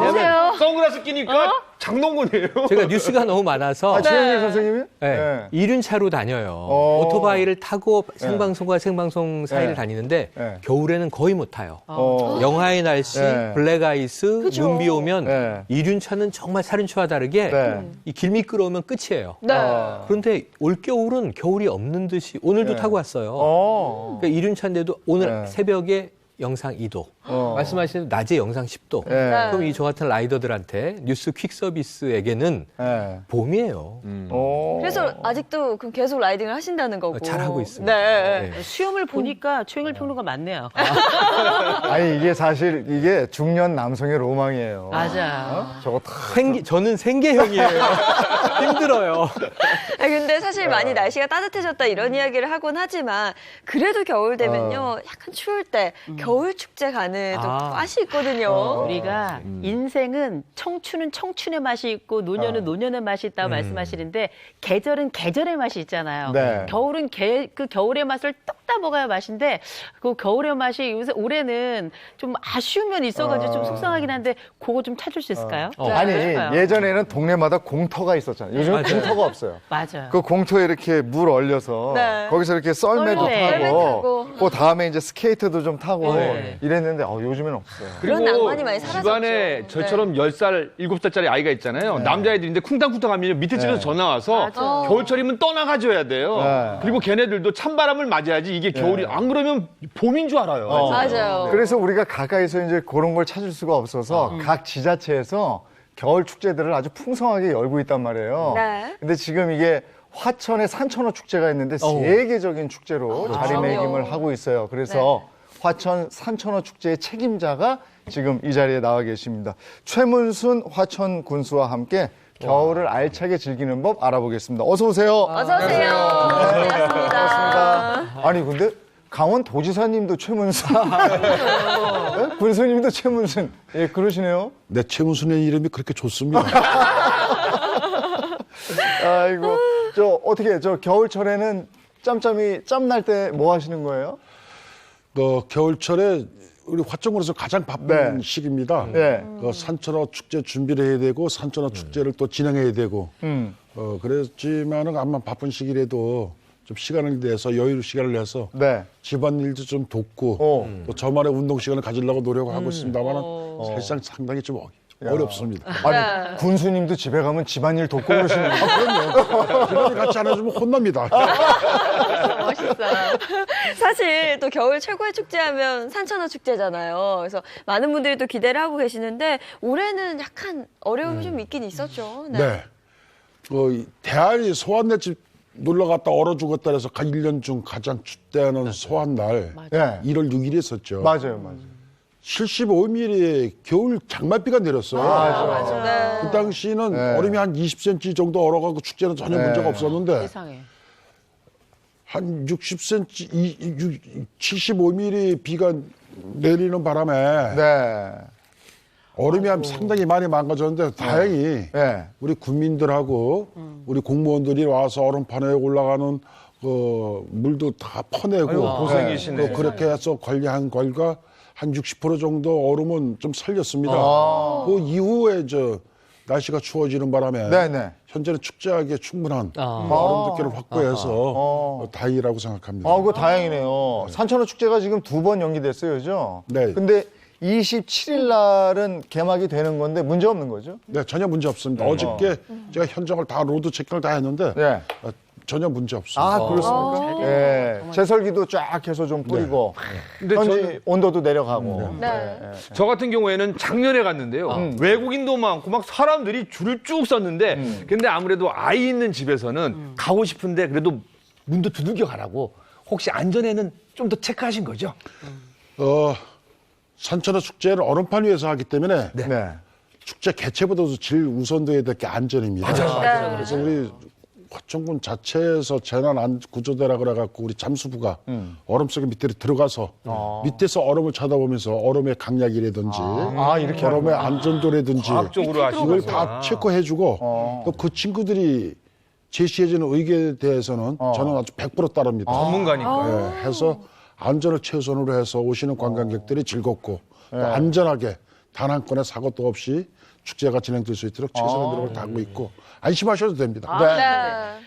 보세요. 선글라스 끼니까 장동건이에요. 제가 뉴스가 너무 많아서 최영일 선생님이? 네. 이륜차로 다녀요. 오토바이를 타고 생방송과 생방송 사이를 다니는데 네. 겨울에는 거의 못 타요. 어. 영하의 날씨, 네. 블랙아이스, 그죠. 눈비 오면 네. 이륜차는 정말 살인차와 다르게 네. 이 길 미끄러우면 끝이에요. 네. 그런데 올겨울은 겨울이 없는 듯이 오늘도 네. 타고 왔어요. 그러니까 이륜차인데도 오늘 네. 새벽에 영상 2도, 말씀하신 낮에 영상 10도. 네. 그럼 이 저 같은 라이더들한테 뉴스 퀵 서비스에게는 네. 봄이에요. 그래서 아직도 그럼 계속 라이딩을 하신다는 거고. 잘하고 있습니다. 네. 네. 수염을 보니까 최영일 평론가 맞네요. 아니 이게 사실 이게 중년 남성의 로망이에요. 맞아. 저거 다 저는 생계형이에요. 힘들어요. 근데 사실 많이 날씨가 따뜻해졌다 이런 이야기를 하곤 하지만 그래도 겨울 되면요. 약간 추울 때 겨울 축제 가는 또 맛이 있거든요. 우리가 인생은 청춘은 청춘의 맛이 있고 노년은 노년의 맛이 있다고 말씀하시는데 계절은 계절의 맛이 있잖아요. 네. 겨울은 그 겨울의 맛을 뚝 다 먹어야 맛인데 그 겨울의 맛이 요새 올해는 좀 아쉬운 면이 있어가지고 좀 속상하긴 한데 그거 좀 찾을 수 있을까요? 아니 해볼까요? 예전에는 동네마다 공터가 있었잖아요. 요즘은 맞아요. 공터가 없어요. 맞아요. 그 공터에 이렇게 물 얼려서 네. 거기서 이렇게 썰매도 썰매. 썰매 타고 타고. 그 다음에 이제 스케이트도 좀 타고 네. 이랬는데 요즘에는 없어요. 그런 낭만이 많이 사라졌죠. 집안에 저처럼 10살, 7살짜리 아이가 있잖아요. 남자애들인데 쿵탕쿵탕 하면 밑에 집에서 전화 와서 맞아. 겨울철이면 떠나가줘야 돼요. 네. 그리고 걔네들도 찬바람을 맞아야지 이게 겨울이 안 그러면 봄인 줄 알아요. 맞아요. 그래서 우리가 가까이서 이제 그런 걸 찾을 수가 없어서 각 지자체에서 겨울 축제들을 아주 풍성하게 열고 있단 말이에요. 네. 근데 지금 이게 화천에 산천어 축제가 있는데 세계적인 축제로 자리매김을 그럼요. 하고 있어요. 그래서 화천 산천어 축제의 책임자가 지금 이 자리에 나와 계십니다. 최문순 화천 군수와 함께 겨울을 알차게 즐기는 법 알아보겠습니다. 어서 오세요. 어서 오세요. 반갑습니다. 아니 근데 강원 도지사님도 최문순, 네? 군수님도 최문순, 예 그러시네요. 네, 최문순의 이름이 그렇게 좋습니다. 아이고 저 겨울철에는 짬 날 때 뭐 하시는 거예요? 겨울철에 우리 화천군에서 가장 바쁜 네. 시기입니다. 네. 산천어 축제 준비를 해야 되고 산천어 축제를 또 진행해야 되고 그랬지만은 아마 바쁜 시기라도 좀 시간을 내서 여유 시간을 내서 네. 집안일도 좀 돕고 또 저만의 운동 시간을 가지려고 노력을 하고 있습니다만은 사실상 상당히 좀 어렵습니다. 아니 군수님도 집에 가면 집안일 돕고 그러시는 거예요? 그럼요. 그렇게 같이 안 해주면 혼납니다. 멋있어. 사실 또 겨울 최고의 축제하면 산천어 축제잖아요. 그래서 많은 분들이 또 기대를 하고 계시는데 올해는 약간 어려움이 좀 있긴 있었죠. 네. 대안이 소환내집 놀러 갔다 얼어 죽었다 해서 1년 중 가장 춥다는 소환날 네. 1월 6일에 있었죠. 맞아요. 75mm 겨울 장맛비가 내렸어요. 네. 그 당시는 네. 얼음이 한 20cm 정도 얼어가고 축제는 전혀 문제가 없었는데 세상에. 한 60cm, 75mm 비가 내리는 바람에 네. 얼음이 상당히 많이 망가졌는데 다행히 네. 우리 국민들하고 우리 공무원들이 와서 얼음판에 올라가는 그 물도 다 퍼내고 고생이시네. 그렇게 해서 관리한 결과 한 60% 정도 얼음은 좀 살렸습니다. 그 이후에 날씨가 추워지는 바람에 네네. 현재는 축제하기에 충분한 얼음 두께를 확보해서 다행이라고 생각합니다. 그거 다행이네요. 산천어 축제가 지금 2번 연기됐어요, 그죠? 네. 근데 27일 날은 개막이 되는 건데 문제 없는 거죠? 네, 전혀 문제 없습니다. 어저께 제가 현장을 다 로드 체크를 다 했는데 네. 전혀 문제 없습니다. 그렇습니까? 예. 제설기도 쫙 해서 좀 뿌리고 근데 현지 온도도 내려가고. 저 같은 경우에는 작년에 갔는데요. 외국인도 많고 막 사람들이 줄을 쭉 섰는데 근데 아무래도 아이 있는 집에서는 가고 싶은데 그래도 문도 두들겨 가라고 혹시 안전에는 좀 더 체크하신 거죠? 산천어 축제를 얼음판 위에서 하기 때문에 네. 축제 개최보다도 제일 우선돼야 될 게 안전입니다. 네. 그래서 우리 화천군 자체에서 재난구조대라 그래갖고 우리 잠수부가 얼음 속에 밑으로 들어가서 밑에서 얼음을 쳐다보면서 얼음의 강약이라든지 이렇게 얼음의 안전도라든지 과학적으로 하시는 이걸 거구나. 다 체크해주고 또 그 친구들이 제시해주는 의견에 대해서는 저는 아주 100% 따릅니다. 전문가니까. 예, 해서 안전을 최우선으로 해서 오시는 관광객들이 즐겁고 또 안전하게 단 한 건의 사고도 없이 축제가 진행될 수 있도록 최선의 노력을 다하고 있고 안심하셔도 됩니다.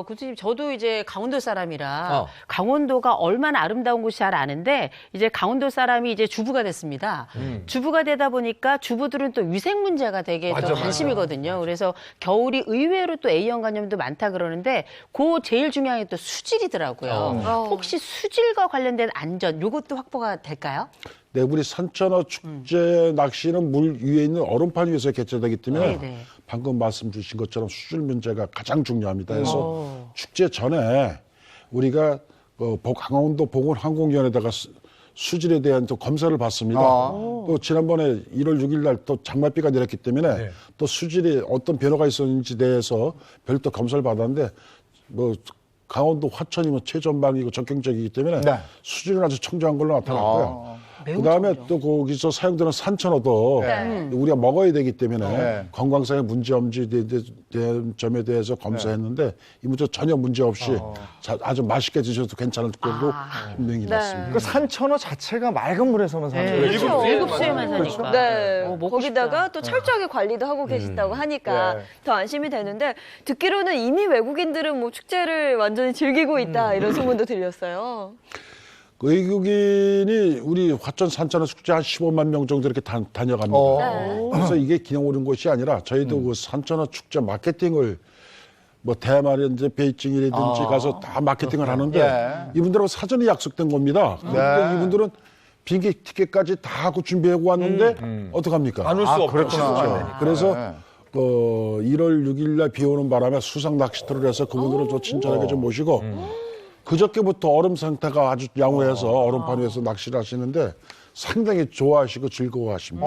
군수님, 저도 이제 강원도 사람이라 강원도가 얼마나 아름다운 곳이 잘 아는데 이제 강원도 사람이 이제 주부가 됐습니다. 주부가 되다 보니까 주부들은 또 위생 문제가 되게 또 관심이거든요. 그래서 겨울이 의외로 또 A형 간염도 많다 그러는데 그 제일 중요한 게 또 수질이더라고요. 혹시 수질과 관련된 안전 요것도 확보가 될까요? 네, 우리 산천어 축제 낚시는 물 위에 있는 얼음판 위에서 개최되기 때문에 방금 말씀 주신 것처럼 수질 문제가 가장 중요합니다. 그래서 축제 전에 우리가 강원도 보건항공위원회에다가 수질에 대한 또 검사를 받습니다. 또 지난번에 1월 6일 날 또 장맛비가 내렸기 때문에 또 수질이 어떤 변화가 있었는지 대해서 별도 검사를 받았는데 강원도 화천이면 최전방이고 적경적이기 때문에 수질은 아주 청정한 걸로 나타났고요. 그다음에 또 거기서 사용되는 산천어도 우리가 먹어야 되기 때문에 건강상의 문제 없는지 대한 점에 대해서 검사했는데 이 문제 전혀 문제 없이 아주 맛있게 드셔도 괜찮을 걸로 분명히 났습니다. 그 산천어 자체가 맑은 물에서만 사는 거예요. 일곱 시에만 사니까. 네. 거기다가 또 철저하게 관리도 하고 계시다고 하니까 더 안심이 되는데 듣기로는 이미 외국인들은 뭐 축제를 완전히 즐기고 있다 이런 소문도 들렸어요. 외국인이 우리 화천 산천어 축제 한 15만 명 정도 이렇게 다녀갑니다. 그래서 이게 그냥 오는 것이 아니라 저희도 그 산천어 축제 마케팅을 대만이라든지 베이징이라든지 가서 다 마케팅을 하는데 이분들하고 사전에 약속된 겁니다. 근데 이분들은 비행기 티켓까지 다 하고 준비하고 왔는데 어떡합니까? 안 올 수 그렇구나. 그래서 1월 6일 날 비 오는 바람에 수상 낚시터를 해서 그분들을 좀 친절하게 좀 모시고 그저께부터 얼음 상태가 아주 양호해서 얼음판 위에서 낚시를 하시는데 상당히 좋아하시고 즐거워하십니다.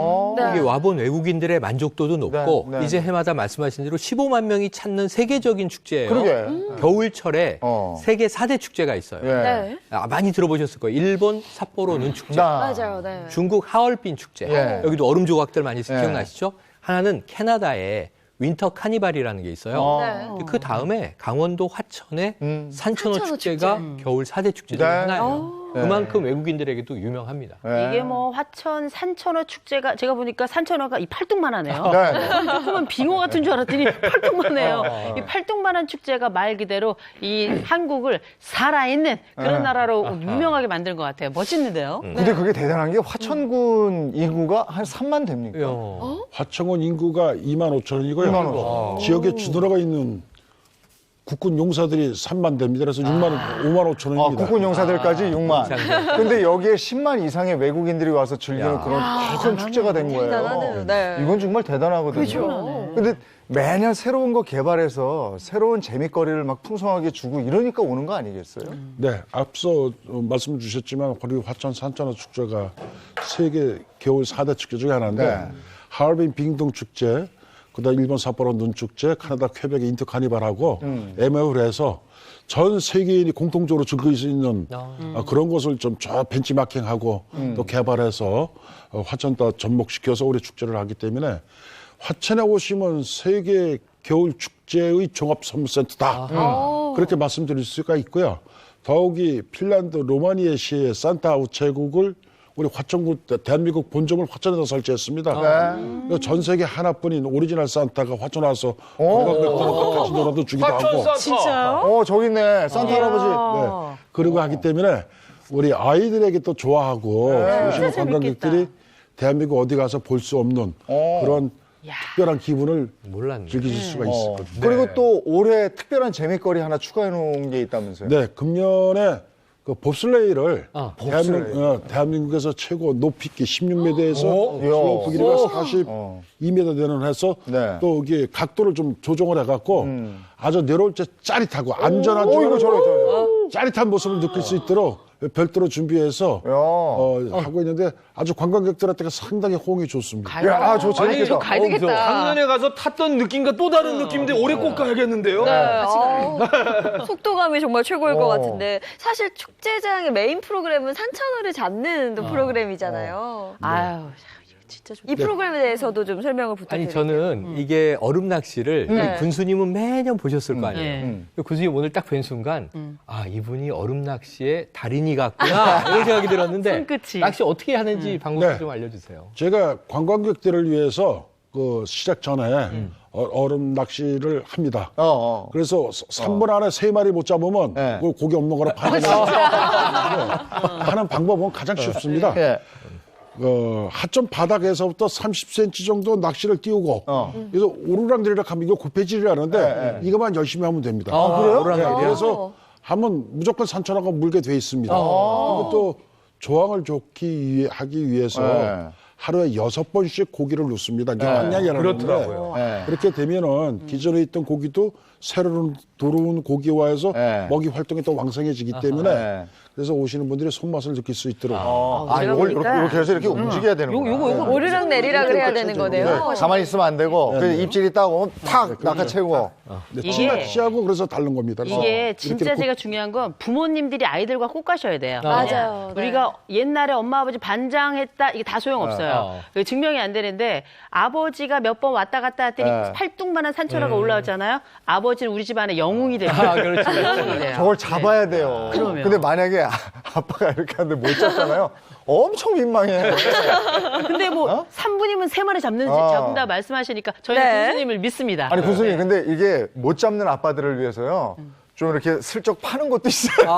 이게 와본 외국인들의 만족도도 높고 이제 해마다 말씀하신 대로 15만 명이 찾는 세계적인 축제예요. 그러게. 겨울철에 세계 4대 축제가 있어요. 네. 많이 들어보셨을 거예요. 일본 삿포로 눈 축제, 맞아요. 네. 중국 하얼빈 축제, 여기도 얼음 조각들 많이 기억나시죠? 하나는 캐나다의 윈터 카니발이라는 게 있어요. 그 다음에 강원도 화천의 산천어 축제가 겨울 4대 축제 중에 하나예요. 그만큼 외국인들에게도 유명합니다. 이게 화천 산천어 축제가 제가 보니까 산천어가 이 팔뚝만하네요. 조금은 빙어 같은 줄 알았더니 팔뚝만해요. 이 팔뚝만한 축제가 말 그대로 이 한국을 살아있는 그런 나라로 유명하게 만든 것 같아요. 멋있는데요. 근데 그게 대단한 게 화천군 인구가 한 3만 됩니까? 화천군 인구가 2만 5천이고요. 2만 5천. 지역에 주둔하고 있는 국군 용사들이 3만 됩니다. 그래서 5만 5천원입니다. 국군 용사들까지 6만. 근데 여기에 10만 이상의 외국인들이 와서 즐기는 그런 큰 축제가 된 거예요. 대단하네요. 네. 이건 정말 대단하거든요. 근데 매년 새로운 거 개발해서 새로운 재미거리를 막 풍성하게 주고 이러니까 오는 거 아니겠어요? 네, 앞서 말씀 주셨지만 우리 화천 산천어 축제가 세계 겨울 4대 축제 중에 하나인데 하얼빈 빙동 축제, 그다음 일본 삿포로 눈 축제, 캐나다 퀘벡의 인터 카니발하고 MO를 해서 전 세계인이 공통적으로 즐길 수 있는 그런 것을 좀 벤치마킹하고 또 개발해서 화천 더 접목시켜서 우리 축제를 하기 때문에 화천에 오시면 세계 겨울 축제의 종합 선물센터다. 그렇게 말씀드릴 수가 있고요. 더욱이 핀란드 로마니에 시의 산타 우체국을 우리 화천군 대한민국 본점을 화천에서 설치했습니다. 전 세계 하나뿐인 오리지널 산타가 화천 와서 관광객들한테 같이 놀아도 주기도 하고. 진짜요? 저기 있네. 산타 할아버지. 네. 그리고 하기 때문에 우리 아이들에게 또 좋아하고 오시는 관광객들이 대한민국 어디 가서 볼 수 없는 그런 특별한 기분을 몰랐네. 즐기실 수가 있거든요. 그리고 또 올해 특별한 재밌거리 하나 추가해 놓은 게 있다면서요? 네, 금년에 그 봅슬레이를 봅슬레이. 대한민국에서 최고 높이기 16m에서 이야. 그 길이가 42m 되는 해서 네. 또 이게 각도를 좀 조정을 해갖고 아주 내려올 때 짜릿하고 안전한 이거 저래. 짜릿한 모습을 느낄 수 있도록 별도로 준비해서 하고 있는데 아주 관광객들한테 상당히 호응이 좋습니다. 야, 저 재밌겠다. 가야 되겠다. 작년에 가서 탔던 느낌과 또 다른 느낌인데 올해 꼭 가야겠는데요. 속도감이 정말 최고일 것 같은데 사실 축제장의 메인 프로그램은 산천어를 잡는 또 프로그램이잖아요. 아유, 진짜 좀. 이 프로그램에 대해서도 좀 설명을 아니 부탁드릴게요. 저는 이게 얼음 낚시를 네. 이 군수님은 매년 보셨을 거 아니에요. 네. 군수님 오늘 딱 뵌 순간 아 이분이 얼음 낚시의 달인이 같구나 이런 생각이 들었는데 손끝이. 낚시 어떻게 하는지 방법 네. 좀 알려주세요. 제가 관광객들을 위해서 그 시작 전에 얼음 낚시를 합니다. 그래서 3분 안에 3마리 못 잡으면 네. 그걸 고기 없는 거로 판단해요. 하는 방법은 가장 쉽습니다. 예. 하점 바닥에서부터 30cm 정도 낚시를 띄우고 그래서 오르락내리락 하면 이거 고패질이라는데 이것만 열심히 하면 됩니다. 그래요? 네, 그래서 하면 무조건 산천어가 물게 돼 있습니다. 그리고 또 조항을 좋게 하기 위해서 하루에 6번씩 고기를 넣습니다. 이제 황량이라는 그렇더라고요. 건데 그렇게 되면은 기존에 있던 고기도 새로 들어온 고기와 해서 먹이 활동이 또 왕성해지기 때문에 그래서 오시는 분들이 손맛을 느낄 수 있도록. 이걸 이렇게 해서 이렇게 움직여야 되는 거예요. 오르락 내리락을 해야 되는 거네요. 가만히 있으면 안 되고 그 입질이 딱 오면 탁 낚아채고. 낚시하고 그래서 다른 겁니다. 그래서 이게 진짜 이렇게 제가 중요한 건 부모님들이 아이들과 꼭 가셔야 돼요. 맞아요. 네. 우리가 옛날에 엄마 아버지 반장했다 이게 다 소용없어요. 그게 증명이 안 되는데 아버지가 몇 번 왔다 갔다 했더니 팔뚝만한 산천어가 올라왔잖아요. 아버지는 우리 집안의 영웅이 돼요. 그렇죠. 영웅이 돼요. 저걸 잡아야 돼요. 그러면. 근데 만약에 아빠가 이렇게 하는데 못 잡잖아요. 엄청 민망해. 근데 뭐 3분이면 3마리 잡는다 말씀하시니까 저희는 네. 군수님을 믿습니다. 아니 군수님 근데 이게 못 잡는 아빠들을 위해서요. 좀 이렇게 슬쩍 파는 것도 있어요.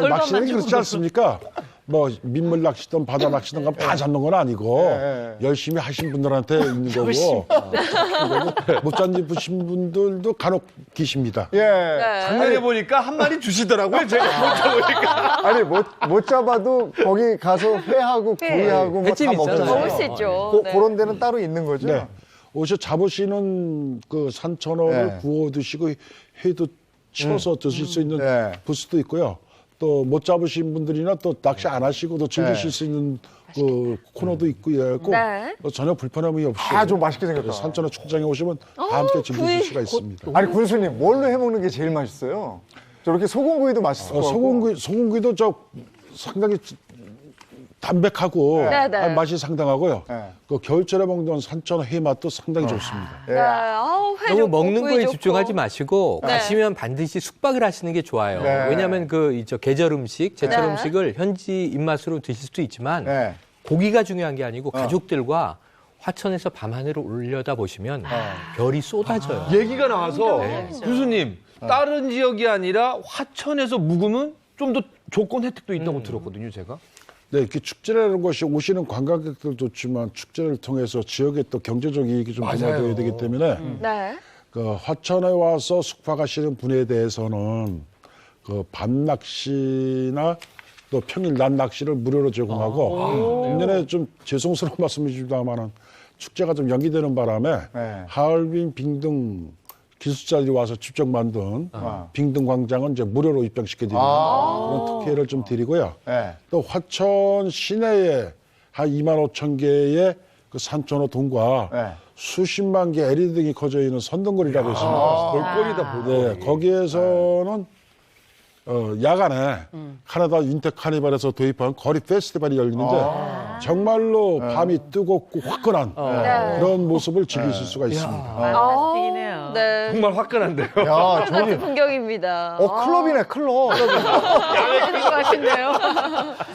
낚시는 그렇지 않습니까? 뭐 민물 낚시든 바다 낚시든 가면 다 잡는 건 아니고 열심히 하신 분들한테 있는 거고 못 잡으신 분들도 간혹 계십니다. 작년에 보니까 한 마리 주시더라고요. 제가 못 잡으니까. 아니 못 잡아도 거기 가서 회하고 구이하고 뭐 다 횟집 있잖아요. 먹잖아요. 먹을 수 있죠. 네. 그런 데는 따로 있는 거죠. 네. 오셔 잡으시는 그 산천어를 네. 구워 드시고 회도 쳐서 드실 수 있는 네. 부스도 있고요. 또 못 잡으신 분들이나 또 낚시 안 하시고도 즐기실 수 있는 그 코너도 있고 이래갖고 네. 전혀 불편함이 없이 좀 맛있게 생겼다. 산천어 축제장에 오시면 다 함께 즐기실 수가 있습니다. 아니 군수님 뭘로 해먹는 게 제일 맛있어요? 저렇게 소금구이도 맛있을 것 같고. 소금구이도 저 상당히 담백하고 네, 네. 맛이 상당하고요. 네. 그 겨울철에 먹는 산천어 회 맛도 상당히 좋습니다. 네. 아우, 회 너무 좋고, 먹는 구이 거에 좋고. 집중하지 마시고 네. 가시면 반드시 숙박을 하시는 게 좋아요. 네. 왜냐하면 그 계절 음식, 제철 네. 음식을 현지 입맛으로 드실 수도 있지만 네. 고기가 중요한 게 아니고 가족들과 화천에서 밤하늘을 올려다 보시면 별이 쏟아져요. 얘기가 나와서 군수님 다른 지역이 아니라 화천에서 묵으면 좀 더 조건 혜택도 있다고 들었거든요, 제가. 네, 이렇게 축제라는 것이 오시는 관광객들도 좋지만 축제를 통해서 지역의 또 경제적 이익이 좀 부과되어야 되기 때문에 네. 그 화천에 와서 숙박하시는 분에 대해서는 그 밤 낚시나 또 평일 낮 낚시를 무료로 제공하고 작년에 좀 죄송스러운 말씀이십니다만은 축제가 좀 연기되는 바람에 하얼빈 빙등 기술자들이 와서 직접 만든 빙등 광장은 이제 무료로 입장시켜드리는 그런 특혜를 좀 드리고요. 또 화천 시내에 한 2만 5천 개의 그 산천어 동과 수십만 개 LED 등이 커져 있는 선동거리라고 있습니다. 볼거리다, 볼거리. 네, 거기에서는 야간에 캐나다 윈터 카니발에서 도입한 거리 페스티벌이 열리는데 정말로 밤이 뜨겁고 화끈한 그런 모습을 즐기실 수가 있습니다. 판타스틱이네요. 네. 정말 화끈한데요. 야, 저기, 같은 풍경입니다. 클럽이네, 클럽. 하신데요.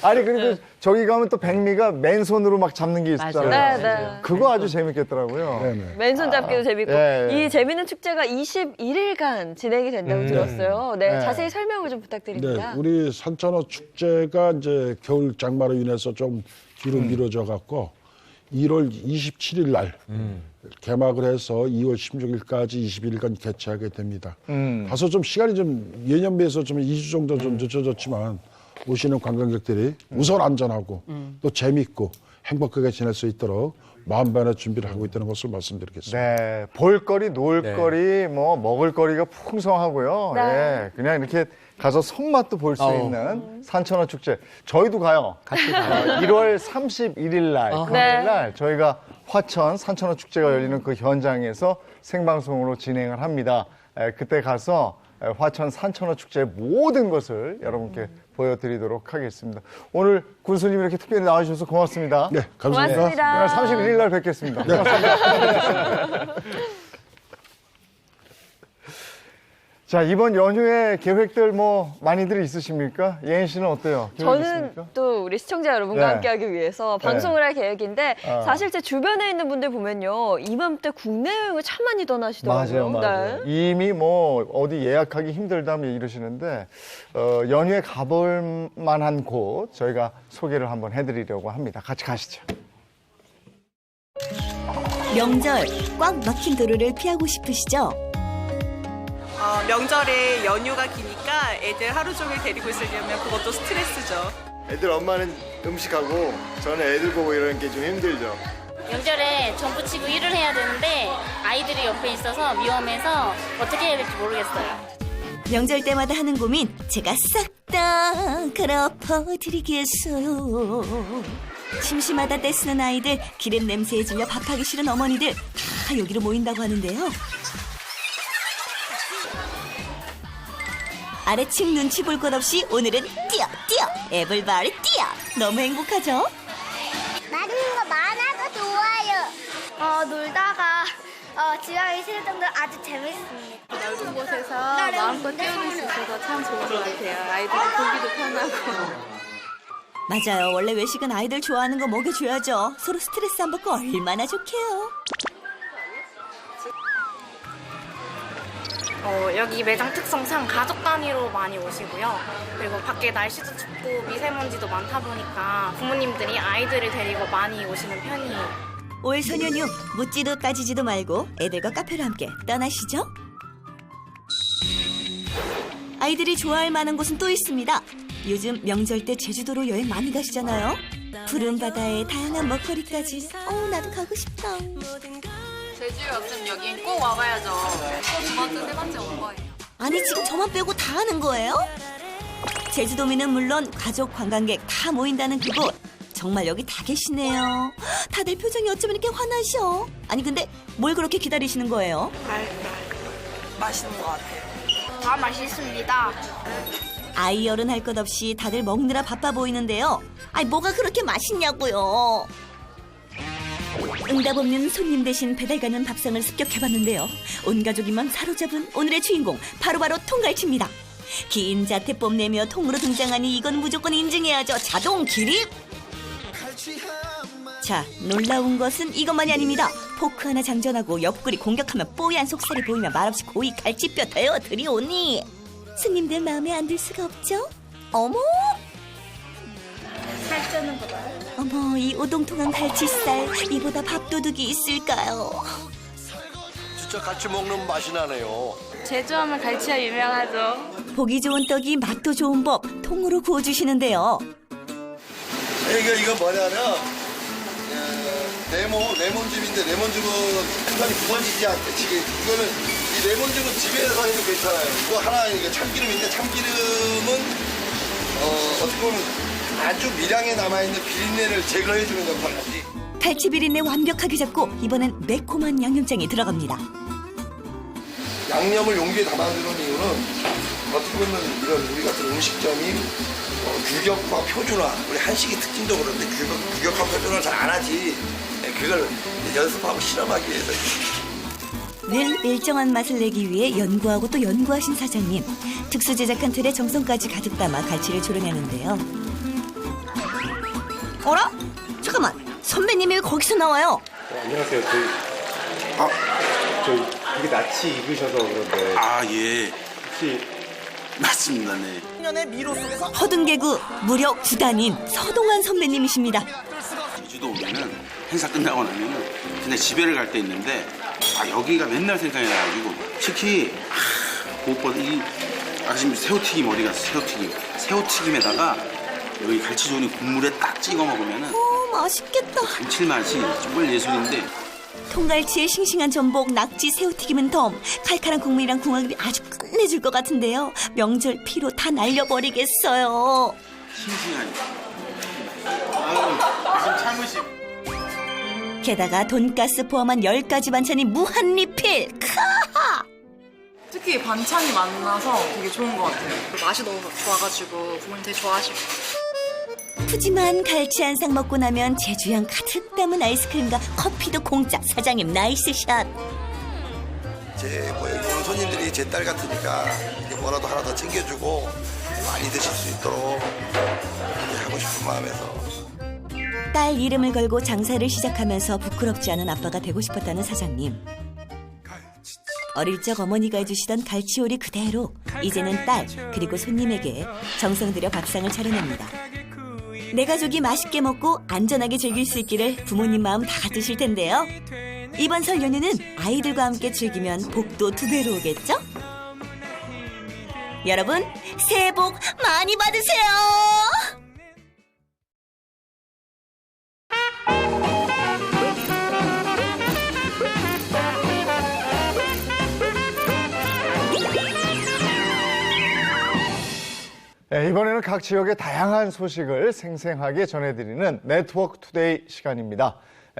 아니, 그리고 저기 가면 또 백미가 맨손으로 막 잡는 게 있잖아요. 네, 네. 그거 아주 재밌겠더라고요. 네네. 맨손 잡기도 재밌고 예, 예. 이 재밌는 축제가 21일간 진행이 된다고 들었어요. 네, 네. 자세히 설명을 좀 네, 부탁드립니다. 우리 산천어 축제가 이제 겨울 장마로 인해서 좀 뒤로 미뤄져 갖고 1월 27일 날 개막을 해서 2월 16일까지 21일간 개최하게 됩니다. 다소 좀 시간이 좀 예년 비해서 좀 2주 정도 좀 늦춰졌지만 오시는 관광객들이 우선 안전하고 또 재밌고 행복하게 지낼 수 있도록 만반의 준비를 하고 있다는 것을 말씀드리겠습니다. 네, 볼거리, 놀거리, 뭐 먹을거리가 풍성하고요. 네. 예, 그냥 이렇게 가서 손맛도 볼 수 있는 산천어 축제. 저희도 가요. 같이 가요. 1월 31일 날, 금요일 네. 날 저희가 화천 산천어 축제가 열리는 그 현장에서 생방송으로 진행을 합니다. 그때 가서 화천 산천어 축제의 모든 것을 여러분께 보여드리도록 하겠습니다. 오늘 군수님 이렇게 특별히 나와주셔서 고맙습니다. 네, 감사합니다. 고맙습니다. 그날 31일 날 뵙겠습니다. 고맙습니다. 자, 이번 연휴에 계획들 뭐 많이들 있으십니까? 예인 씨는 어때요? 계획 저는 있습니까? 또 우리 시청자 여러분과 네. 함께하기 위해서 방송을 할 계획인데 사실 제 주변에 있는 분들 보면요 이맘때 국내 여행을 참 많이 떠나시더라고요. 맞아요. 네. 이미 뭐 어디 예약하기 힘들다며 이러시는데 연휴에 가볼 만한 곳 저희가 소개를 한번 해드리려고 합니다. 같이 가시죠. 명절 꽉 막힌 도로를 피하고 싶으시죠? 명절에 연휴가 기니까 애들 하루 종일 데리고 있으려면 그것도 스트레스죠. 애들 엄마는 음식하고 저는 애들 보고 이러는 게 좀 힘들죠. 명절에 전부 치고 일을 해야 되는데 아이들이 옆에 있어서 위험해서 어떻게 해야 될지 모르겠어요. 명절 때마다 하는 고민 제가 싹 다 갈아엎어드리겠어요. 심심하다 떼쓰는 아이들, 기름 냄새에 질려 밥하기 싫은 어머니들 다 여기로 모인다고 하는데요. 아래층 눈치 볼 것 없이 오늘은 뛰어 에블바리 뛰어 너무 행복하죠? 맛있는 거 많아서 좋아요. 놀다가 지나가기 싫을 정도로 아주 재밌습니다. 넓은 곳에서 마음껏 뛰어놀 수 있어서 참 좋은 것 같아요. 아이들이 보기도 편하고. 맞아요. 원래 외식은 아이들 좋아하는 거 먹여줘야죠. 서로 스트레스 안 받고 얼마나 좋게요. 여기 매장 특성상 가족 단위로 많이 오시고요. 그리고 밖에 날씨도 춥고 미세먼지도 많다 보니까 부모님들이 아이들을 데리고 많이 오시는 편이에요. 올 소년유 묻지도 따지지도 말고 애들과 카페로 함께 떠나시죠. 아이들이 좋아할 만한 곳은 또 있습니다. 요즘 명절 때 제주도로 여행 많이 가시잖아요. 푸른 바다에 다양한 먹거리까지. 나도 가고 싶다. 제주에 왔으면 여긴 꼭 와봐야죠. 또 두 번째, 세 번째 온 거예요. 아니 지금 저만 빼고 다 하는 거예요? 제주도민은 물론 가족 관광객 다 모인다는 그곳. 정말 여기 다 계시네요. 다들 표정이 어쩜 이렇게 화나셔? 아니 근데 뭘 그렇게 기다리시는 거예요? 맛있는 것 같아요. 다 맛있습니다. 아이 어른 할 것 없이 다들 먹느라 바빠 보이는데요. 아니 뭐가 그렇게 맛있냐고요. 응답 없는 손님 대신 배달 가는 밥상을 습격해봤는데요. 온 가족이만 사로잡은 오늘의 주인공 바로바로 통갈치입니다. 긴 자태 뽐내며 통으로 등장하니 이건 무조건 인증해야죠. 자동 기립. 자, 놀라운 것은 이것만이 아닙니다. 포크 하나 장전하고 옆구리 공격하면 뽀얀 속살이 보이며 말없이 고이 갈치뼈 되어 들이오니 손님들 마음에 안 들 수가 없죠? 어머! 살찌는 거 봐요. 어머, 이 오동통한 갈치살 이보다 밥도둑이 있을까요? 진짜 같이 먹는 맛이 나네요. 제주하면 갈치가 유명하죠. 보기 좋은 떡이 맛도 좋은 법 통으로 구워주시는데요. 이거 뭐냐면 레몬즙인데 레몬즙은 생선이 부서지지 않게 지금 이거는 이 레몬즙은 집에서 해도 괜찮아요. 이거 하나 이게 참기름인데 참기름은 어떻게 보면 아주 미량에 남아있는 비린내를 제거해주는 역할을 하지. 갈치 비린내 완벽하게 잡고 이번엔 매콤한 양념장이 들어갑니다. 양념을 용기에 담아두는 이유는 어떻게 보면 이런 우리 같은 음식점이 규격과 표준화, 우리 한식이 특징도 그런데 규격과 표준화를 잘 안 하지. 그걸 연습하고 실험하기 위해서. 늘 일정한 맛을 내기 위해 연구하고 또 연구하신 사장님. 특수 제작한 틀에 정성까지 가득 담아 갈치를 조련하는데요. 어라? 잠깐만, 선배님이 왜 거기서 나와요? 안녕하세요. 저희 되게 낯이 익으셔서 그런데. 아, 예. 혹시 맞습니다. 네. 허둥 개구 무려 구단임 서동환 선배님이십니다. 제주도 오면은 행사 끝나고 나면은 그냥 집에를 갈 때 있는데 여기가 맨날 생각이 나가지고 특히 무엇보다 이 지금 새우튀김 어디 갔어? 새우튀김에다가 여기 갈치조림 국물에 딱 찍어 먹으면은 맛있겠다. 감칠맛이 정말 예술인데. 통갈치의 싱싱한 전복, 낙지, 새우튀김은 덤. 칼칼한 국물이랑 궁합이 아주 끝내줄 것 같은데요. 명절 피로 다 날려버리겠어요. 싱싱하니. 좀 참으시. 게다가 돈가스 포함한 10가지 반찬이 무한 리필. 크하! 특히 반찬이 많아서 되게 좋은 것 같아요. 맛이 너무 좋아가지고 부모님 되게 좋아하시고. 푸짐한 갈치 한 상 먹고 나면 제주향 가득 담은 아이스크림과 커피도 공짜. 사장님 나이스 샷. 여기 오는 손님들이 제 딸 같으니까 뭐라도 하나 더 챙겨주고 많이 드실 수 있도록 하고 싶은 마음에서. 딸 이름을 걸고 장사를 시작하면서 부끄럽지 않은 아빠가 되고 싶었다는 사장님. 어릴 적 어머니가 해주시던 갈치요리 그대로 이제는 딸 그리고 손님에게 정성 들여 밥상을 차려냅니다. 내 가족이 맛있게 먹고 안전하게 즐길 수 있기를 부모님 마음 다 같으실 텐데요. 이번 설 연휴는 아이들과 함께 즐기면 복도 2배로 오겠죠? 여러분 새해 복 많이 받으세요. 네, 이번에는 각 지역의 다양한 소식을 생생하게 전해드리는 네트워크 투데이 시간입니다.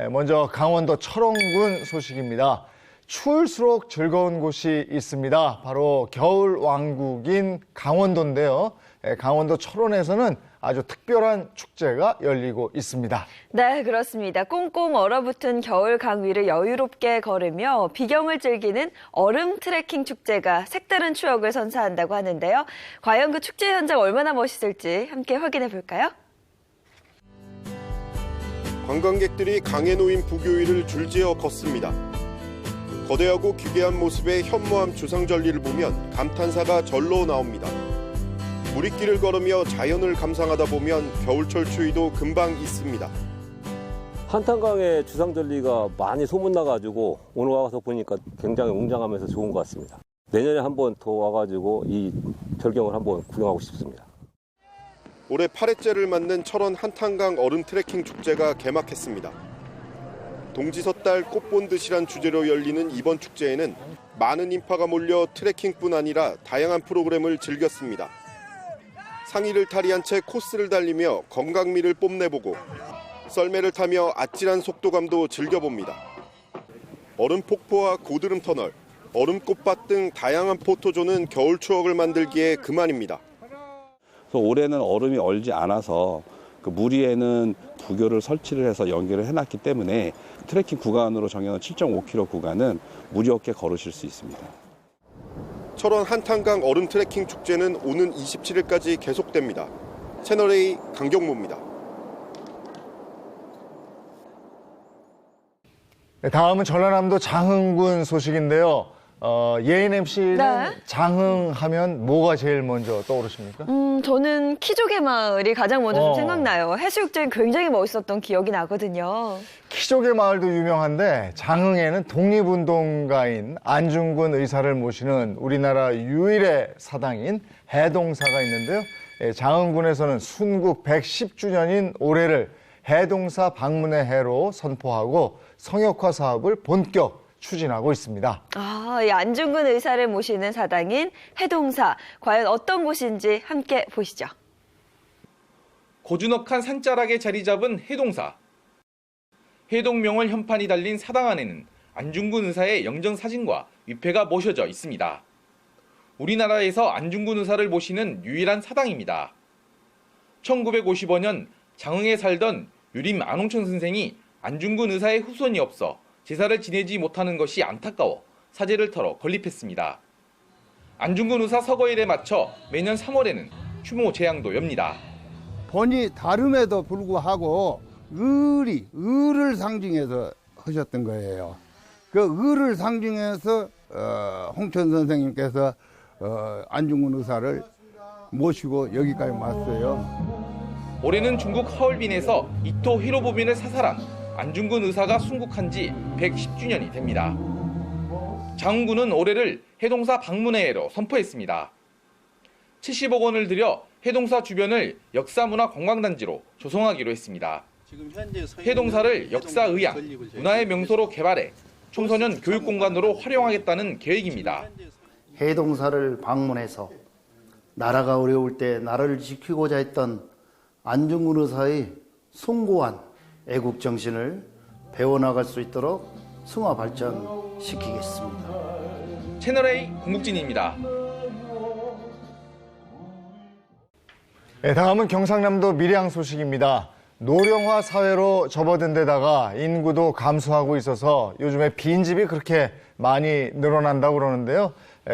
먼저 강원도 철원군 소식입니다. 추울수록 즐거운 곳이 있습니다. 바로 겨울 왕국인 강원도인데요. 강원도 철원에서는 아주 특별한 축제가 열리고 있습니다. 네, 그렇습니다. 꽁꽁 얼어붙은 겨울 강 위를 여유롭게 걸으며 비경을 즐기는 얼음 트레킹 축제가 색다른 추억을 선사한다고 하는데요. 과연 그 축제 현장 얼마나 멋있을지 함께 확인해 볼까요? 관광객들이 강에 놓인 부교위를 줄지어 걷습니다. 거대하고 기괴한 모습의 현무암 주상절리를 보면 감탄사가 절로 나옵니다. 무리길을 걸으며 자연을 감상하다 보면 겨울철 추위도 금방 있습니다. 한탄강의 주상절리가 많이 소문나가지고 오늘 와서 보니까 굉장히 웅장하면서 좋은 것 같습니다. 내년에 한 번 더 와가지고 이 절경을 한번 구경하고 싶습니다. 올해 8회째를 맞는 철원 한탄강 얼음 트레킹 축제가 개막했습니다. 동지섣달 꽃 본 듯이란 주제로 열리는 이번 축제에는 많은 인파가 몰려 트레킹뿐 아니라 다양한 프로그램을 즐겼습니다. 상의를 탈의한 채 코스를 달리며 건강미를 뽐내보고 썰매를 타며 아찔한 속도감도 즐겨봅니다. 얼음 폭포와 고드름 터널, 얼음 꽃밭 등 다양한 포토존은 겨울 추억을 만들기에 그만입니다. 올해는 얼음이 얼지 않아서 그 물 위에는 부교를 설치를 해서 연결을 해놨기 때문에 트레킹 구간으로 정해놓은 7.5km 구간은 무리 없게 걸으실 수 있습니다. 철원 한탄강 얼음 트레킹 축제는 오는 27일까지 계속됩니다. 채널A 강경모입니다. 네, 다음은 전라남도 장흥군 소식인데요. 예인 MC는 네. 장흥하면 뭐가 제일 먼저 떠오르십니까? 저는 키조개 마을이 가장 먼저 좀 생각나요. 해수욕장이 굉장히 멋있었던 기억이 나거든요. 키조개 마을도 유명한데 장흥에는 독립운동가인 안중근 의사를 모시는 우리나라 유일의 사당인 해동사가 있는데요. 장흥군에서는 순국 110주년인 올해를 해동사 방문의 해로 선포하고 성역화 사업을 본격 추진하고 있습니다. 이 안중근 의사를 모시는 사당인 해동사, 과연 어떤 곳인지 함께 보시죠. 고즈넉한 산자락에 자리 잡은 해동사. 해동명월 현판이 달린 사당 안에는 안중근 의사의 영정 사진과 위패가 모셔져 있습니다. 우리나라에서 안중근 의사를 모시는 유일한 사당입니다. 1955년 장흥에 살던 유림 안홍천 선생이 안중근 의사의 후손이 없어 제사를 지내지 못하는 것이 안타까워 사제를 털어 건립했습니다. 안중근 의사 서거일에 맞춰 매년 3월에는 추모 제향도 엽니다. 본이 다름에도 불구하고 을을 상징해서 하셨던 거예요. 그 을을 상징해서 홍천 선생님께서 안중근 의사를 모시고 여기까지 왔어요. 올해는 중국 하얼빈에서 이토 히로부민을 사살한 안중근 의사가 순국한 지 110주년이 됩니다. 장흥군은 올해를 해동사 방문해로 선포했습니다. 70억 원을 들여 해동사 주변을 역사문화관광단지로 조성하기로 했습니다. 해동사를 역사의향, 문화의 명소로 개발해 청소년 교육공간으로 활용하겠다는 계획입니다. 해동사를 방문해서 나라가 어려울 때 나라를 지키고자 했던 안중근 의사의 숭고한 애국정신을 배워나갈 수 있도록 승화 발전시키겠습니다. 채널A 공국진입니다. 네, 다음은 경상남도 밀양 소식입니다. 노령화 사회로 접어든 데다가 인구도 감소하고 있어서 요즘에 빈집이 그렇게 많이 늘어난다고 그러는데요.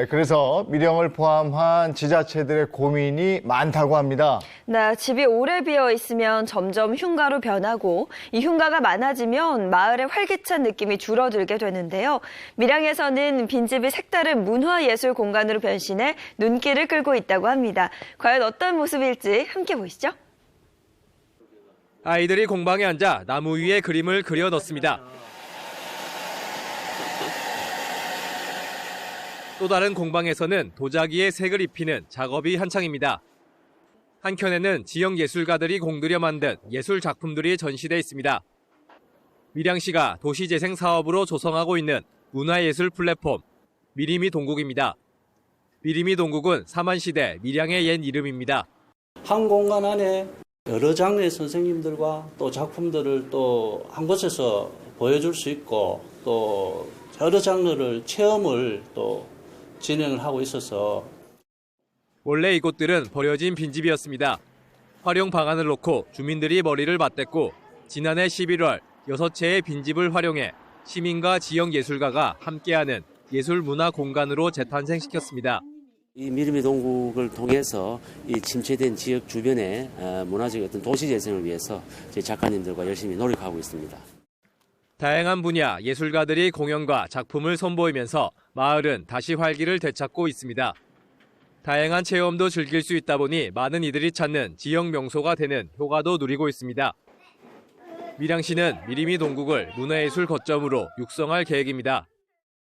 그래서 밀양을 포함한 지자체들의 고민이 많다고 합니다. 네, 집이 오래 비어 있으면 점점 흉가로 변하고 이 흉가가 많아지면 마을의 활기찬 느낌이 줄어들게 되는데요. 밀양에서는 빈집이 색다른 문화예술 공간으로 변신해 눈길을 끌고 있다고 합니다. 과연 어떤 모습일지 함께 보시죠. 아이들이 공방에 앉아 나무 위에 그림을 그려 넣습니다. 또 다른 공방에서는 도자기에 색을 입히는 작업이 한창입니다. 한켠에는 지역 예술가들이 공들여 만든 예술 작품들이 전시돼 있습니다. 밀양시가 도시재생 사업으로 조성하고 있는 문화예술 플랫폼 미리미 동국입니다. 미리미 동국은 사만시대 밀양의 옛 이름입니다. 한 공간 안에 여러 장르의 선생님들과 또 작품들을 또 한 곳에서 보여줄 수 있고 또 여러 장르를 체험을 또 진행을 하고 있어서 원래 이곳들은 버려진 빈집이었습니다. 활용 방안을 놓고 주민들이 머리를 맞댔고 지난해 11월 6채의 빈집을 활용해 시민과 지역 예술가가 함께하는 예술 문화 공간으로 재탄생시켰습니다. 이 미리미 동국을 통해서 이 침체된 지역 주변의 문화적 어떤 도시 재생을 위해서 저희 작가님들과 열심히 노력하고 있습니다. 다양한 분야 예술가들이 공연과 작품을 선보이면서 마을은 다시 활기를 되찾고 있습니다. 다양한 체험도 즐길 수 있다 보니 많은 이들이 찾는 지역 명소가 되는 효과도 누리고 있습니다. 밀양시는 미리미 동국을 문화예술 거점으로 육성할 계획입니다.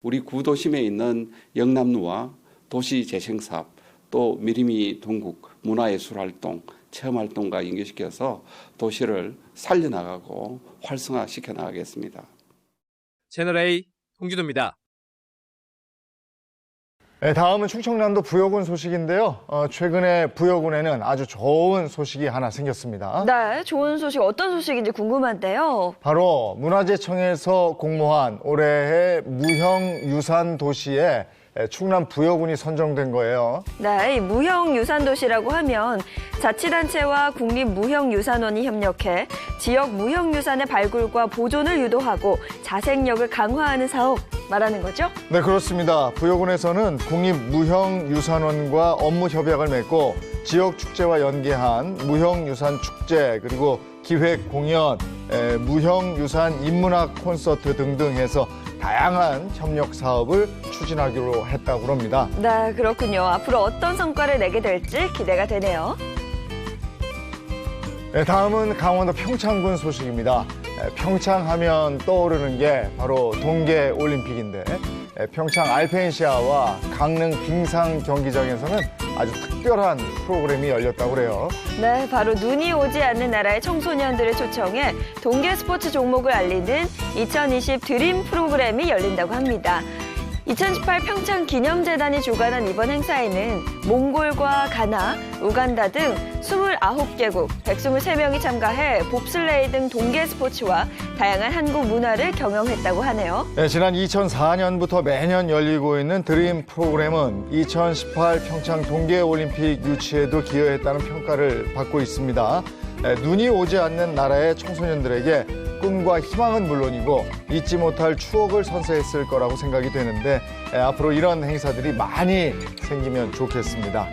우리 구도심에 있는 영남루와 도시재생사업, 또 미리미 동국 문화예술활동, 체험활동과 연계시켜서 도시를 살려나가고 활성화시켜 나가겠습니다. 채널A 홍준호입니다. 네, 다음은 충청남도 부여군 소식인데요. 최근에 부여군에는 아주 좋은 소식이 하나 생겼습니다. 네, 좋은 소식 어떤 소식인지 궁금한데요. 바로 문화재청에서 공모한 올해의 무형유산 도시에 충남 부여군이 선정된 거예요. 네, 이 무형유산도시라고 하면 자치단체와 국립무형유산원이 협력해 지역 무형유산의 발굴과 보존을 유도하고 자생력을 강화하는 사업 말하는 거죠? 네, 그렇습니다. 부여군에서는 국립무형유산원과 업무 협약을 맺고 지역 축제와 연계한 무형유산 축제 그리고 기획 공연, 무형유산 인문학 콘서트 등등 해서 다양한 협력 사업을 추진하기로 했다고 합니다. 네, 그렇군요. 앞으로 어떤 성과를 내게 될지 기대가 되네요. 네, 다음은 강원도 평창군 소식입니다. 평창하면 떠오르는 게 바로 동계올림픽인데 평창 알펜시아와 강릉 빙상 경기장에서는 아주 특별한 프로그램이 열렸다고 그래요. 네, 바로 눈이 오지 않는 나라의 청소년들을 초청해 동계 스포츠 종목을 알리는 2020 드림 프로그램이 열린다고 합니다. 2018 평창 기념재단이 주관한 이번 행사에는 몽골과 가나, 우간다 등 29개국 123명이 참가해 봅슬레이 등 동계 스포츠와 다양한 한국 문화를 경영했다고 하네요. 네, 지난 2004년부터 매년 열리고 있는 드림 프로그램은 2018 평창 동계올림픽 유치에도 기여했다는 평가를 받고 있습니다. 눈이 오지 않는 나라의 청소년들에게 꿈과 희망은 물론이고 잊지 못할 추억을 선사했을 거라고 생각이 되는데 앞으로 이런 행사들이 많이 생기면 좋겠습니다.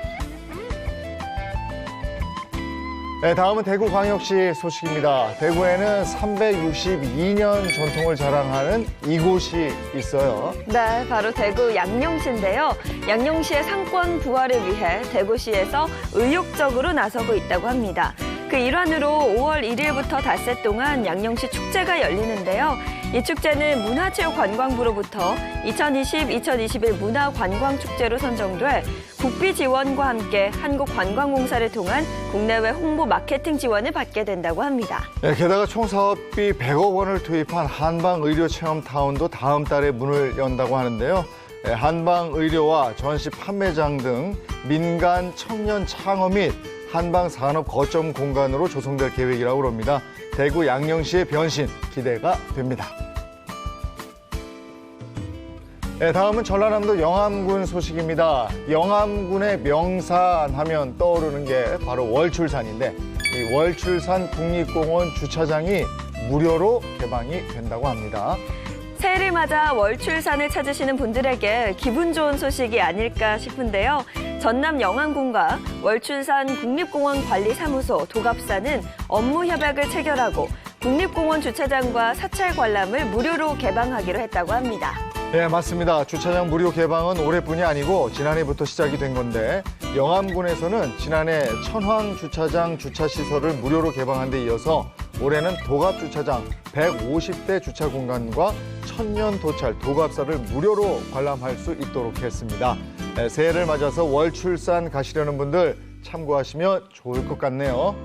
네, 다음은 대구광역시 소식입니다. 대구에는 362년 전통을 자랑하는 이곳이 있어요. 네, 바로 대구 양령시인데요. 양령시의 상권 부활을 위해 대구시에서 의욕적으로 나서고 있다고 합니다. 그 일환으로 5월 1일부터 닷새 동안 양령시 축제가 열리는데요. 이 축제는 문화체육관광부로부터 2020-2021 문화관광축제로 선정돼 국비 지원과 함께 한국관광공사를 통한 국내외 홍보 마케팅 지원을 받게 된다고 합니다. 네, 게다가 총 사업비 100억 원을 투입한 한방의료체험타운도 다음 달에 문을 연다고 하는데요. 네, 한방의료와 전시 판매장 등 민간 청년 창업 및 한방 산업 거점 공간으로 조성될 계획이라고 합니다. 대구 양령시의 변신 기대가 됩니다. 네, 다음은 전라남도 영암군 소식입니다. 영암군의 명산 하면 떠오르는 게 바로 월출산인데 이 월출산 국립공원 주차장이 무료로 개방이 된다고 합니다. 새해를 맞아 월출산을 찾으시는 분들에게 기분 좋은 소식이 아닐까 싶은데요. 전남 영암군과 월출산 국립공원 관리사무소 도갑사는 업무 협약을 체결하고 국립공원 주차장과 사찰 관람을 무료로 개방하기로 했다고 합니다. 네, 맞습니다. 주차장 무료 개방은 올해뿐이 아니고 지난해부터 시작이 된 건데 영암군에서는 지난해 천황 주차장 주차시설을 무료로 개방한 데 이어서 올해는 도갑주차장 150대 주차 공간과 천년 도찰 도갑사를 무료로 관람할 수 있도록 했습니다. 네, 새해를 맞아서 월출산 가시려는 분들 참고하시면 좋을 것 같네요.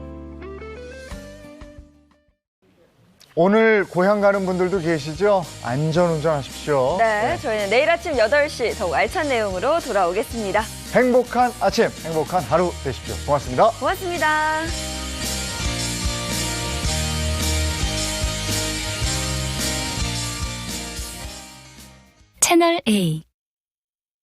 오늘 고향 가는 분들도 계시죠? 안전운전 하십시오. 네, 저희는 내일 아침 8시 더욱 알찬 내용으로 돌아오겠습니다. 행복한 아침, 행복한 하루 되십시오. 고맙습니다. 고맙습니다. 채널 A